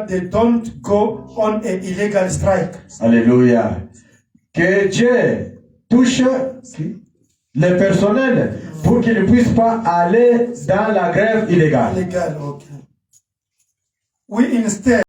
that they don't go on an illegal strike. Alléluia. Que Dieu touche le personnel pour qu'ils ne puissent pas aller dans la grève illégale. Illegal, okay. We instead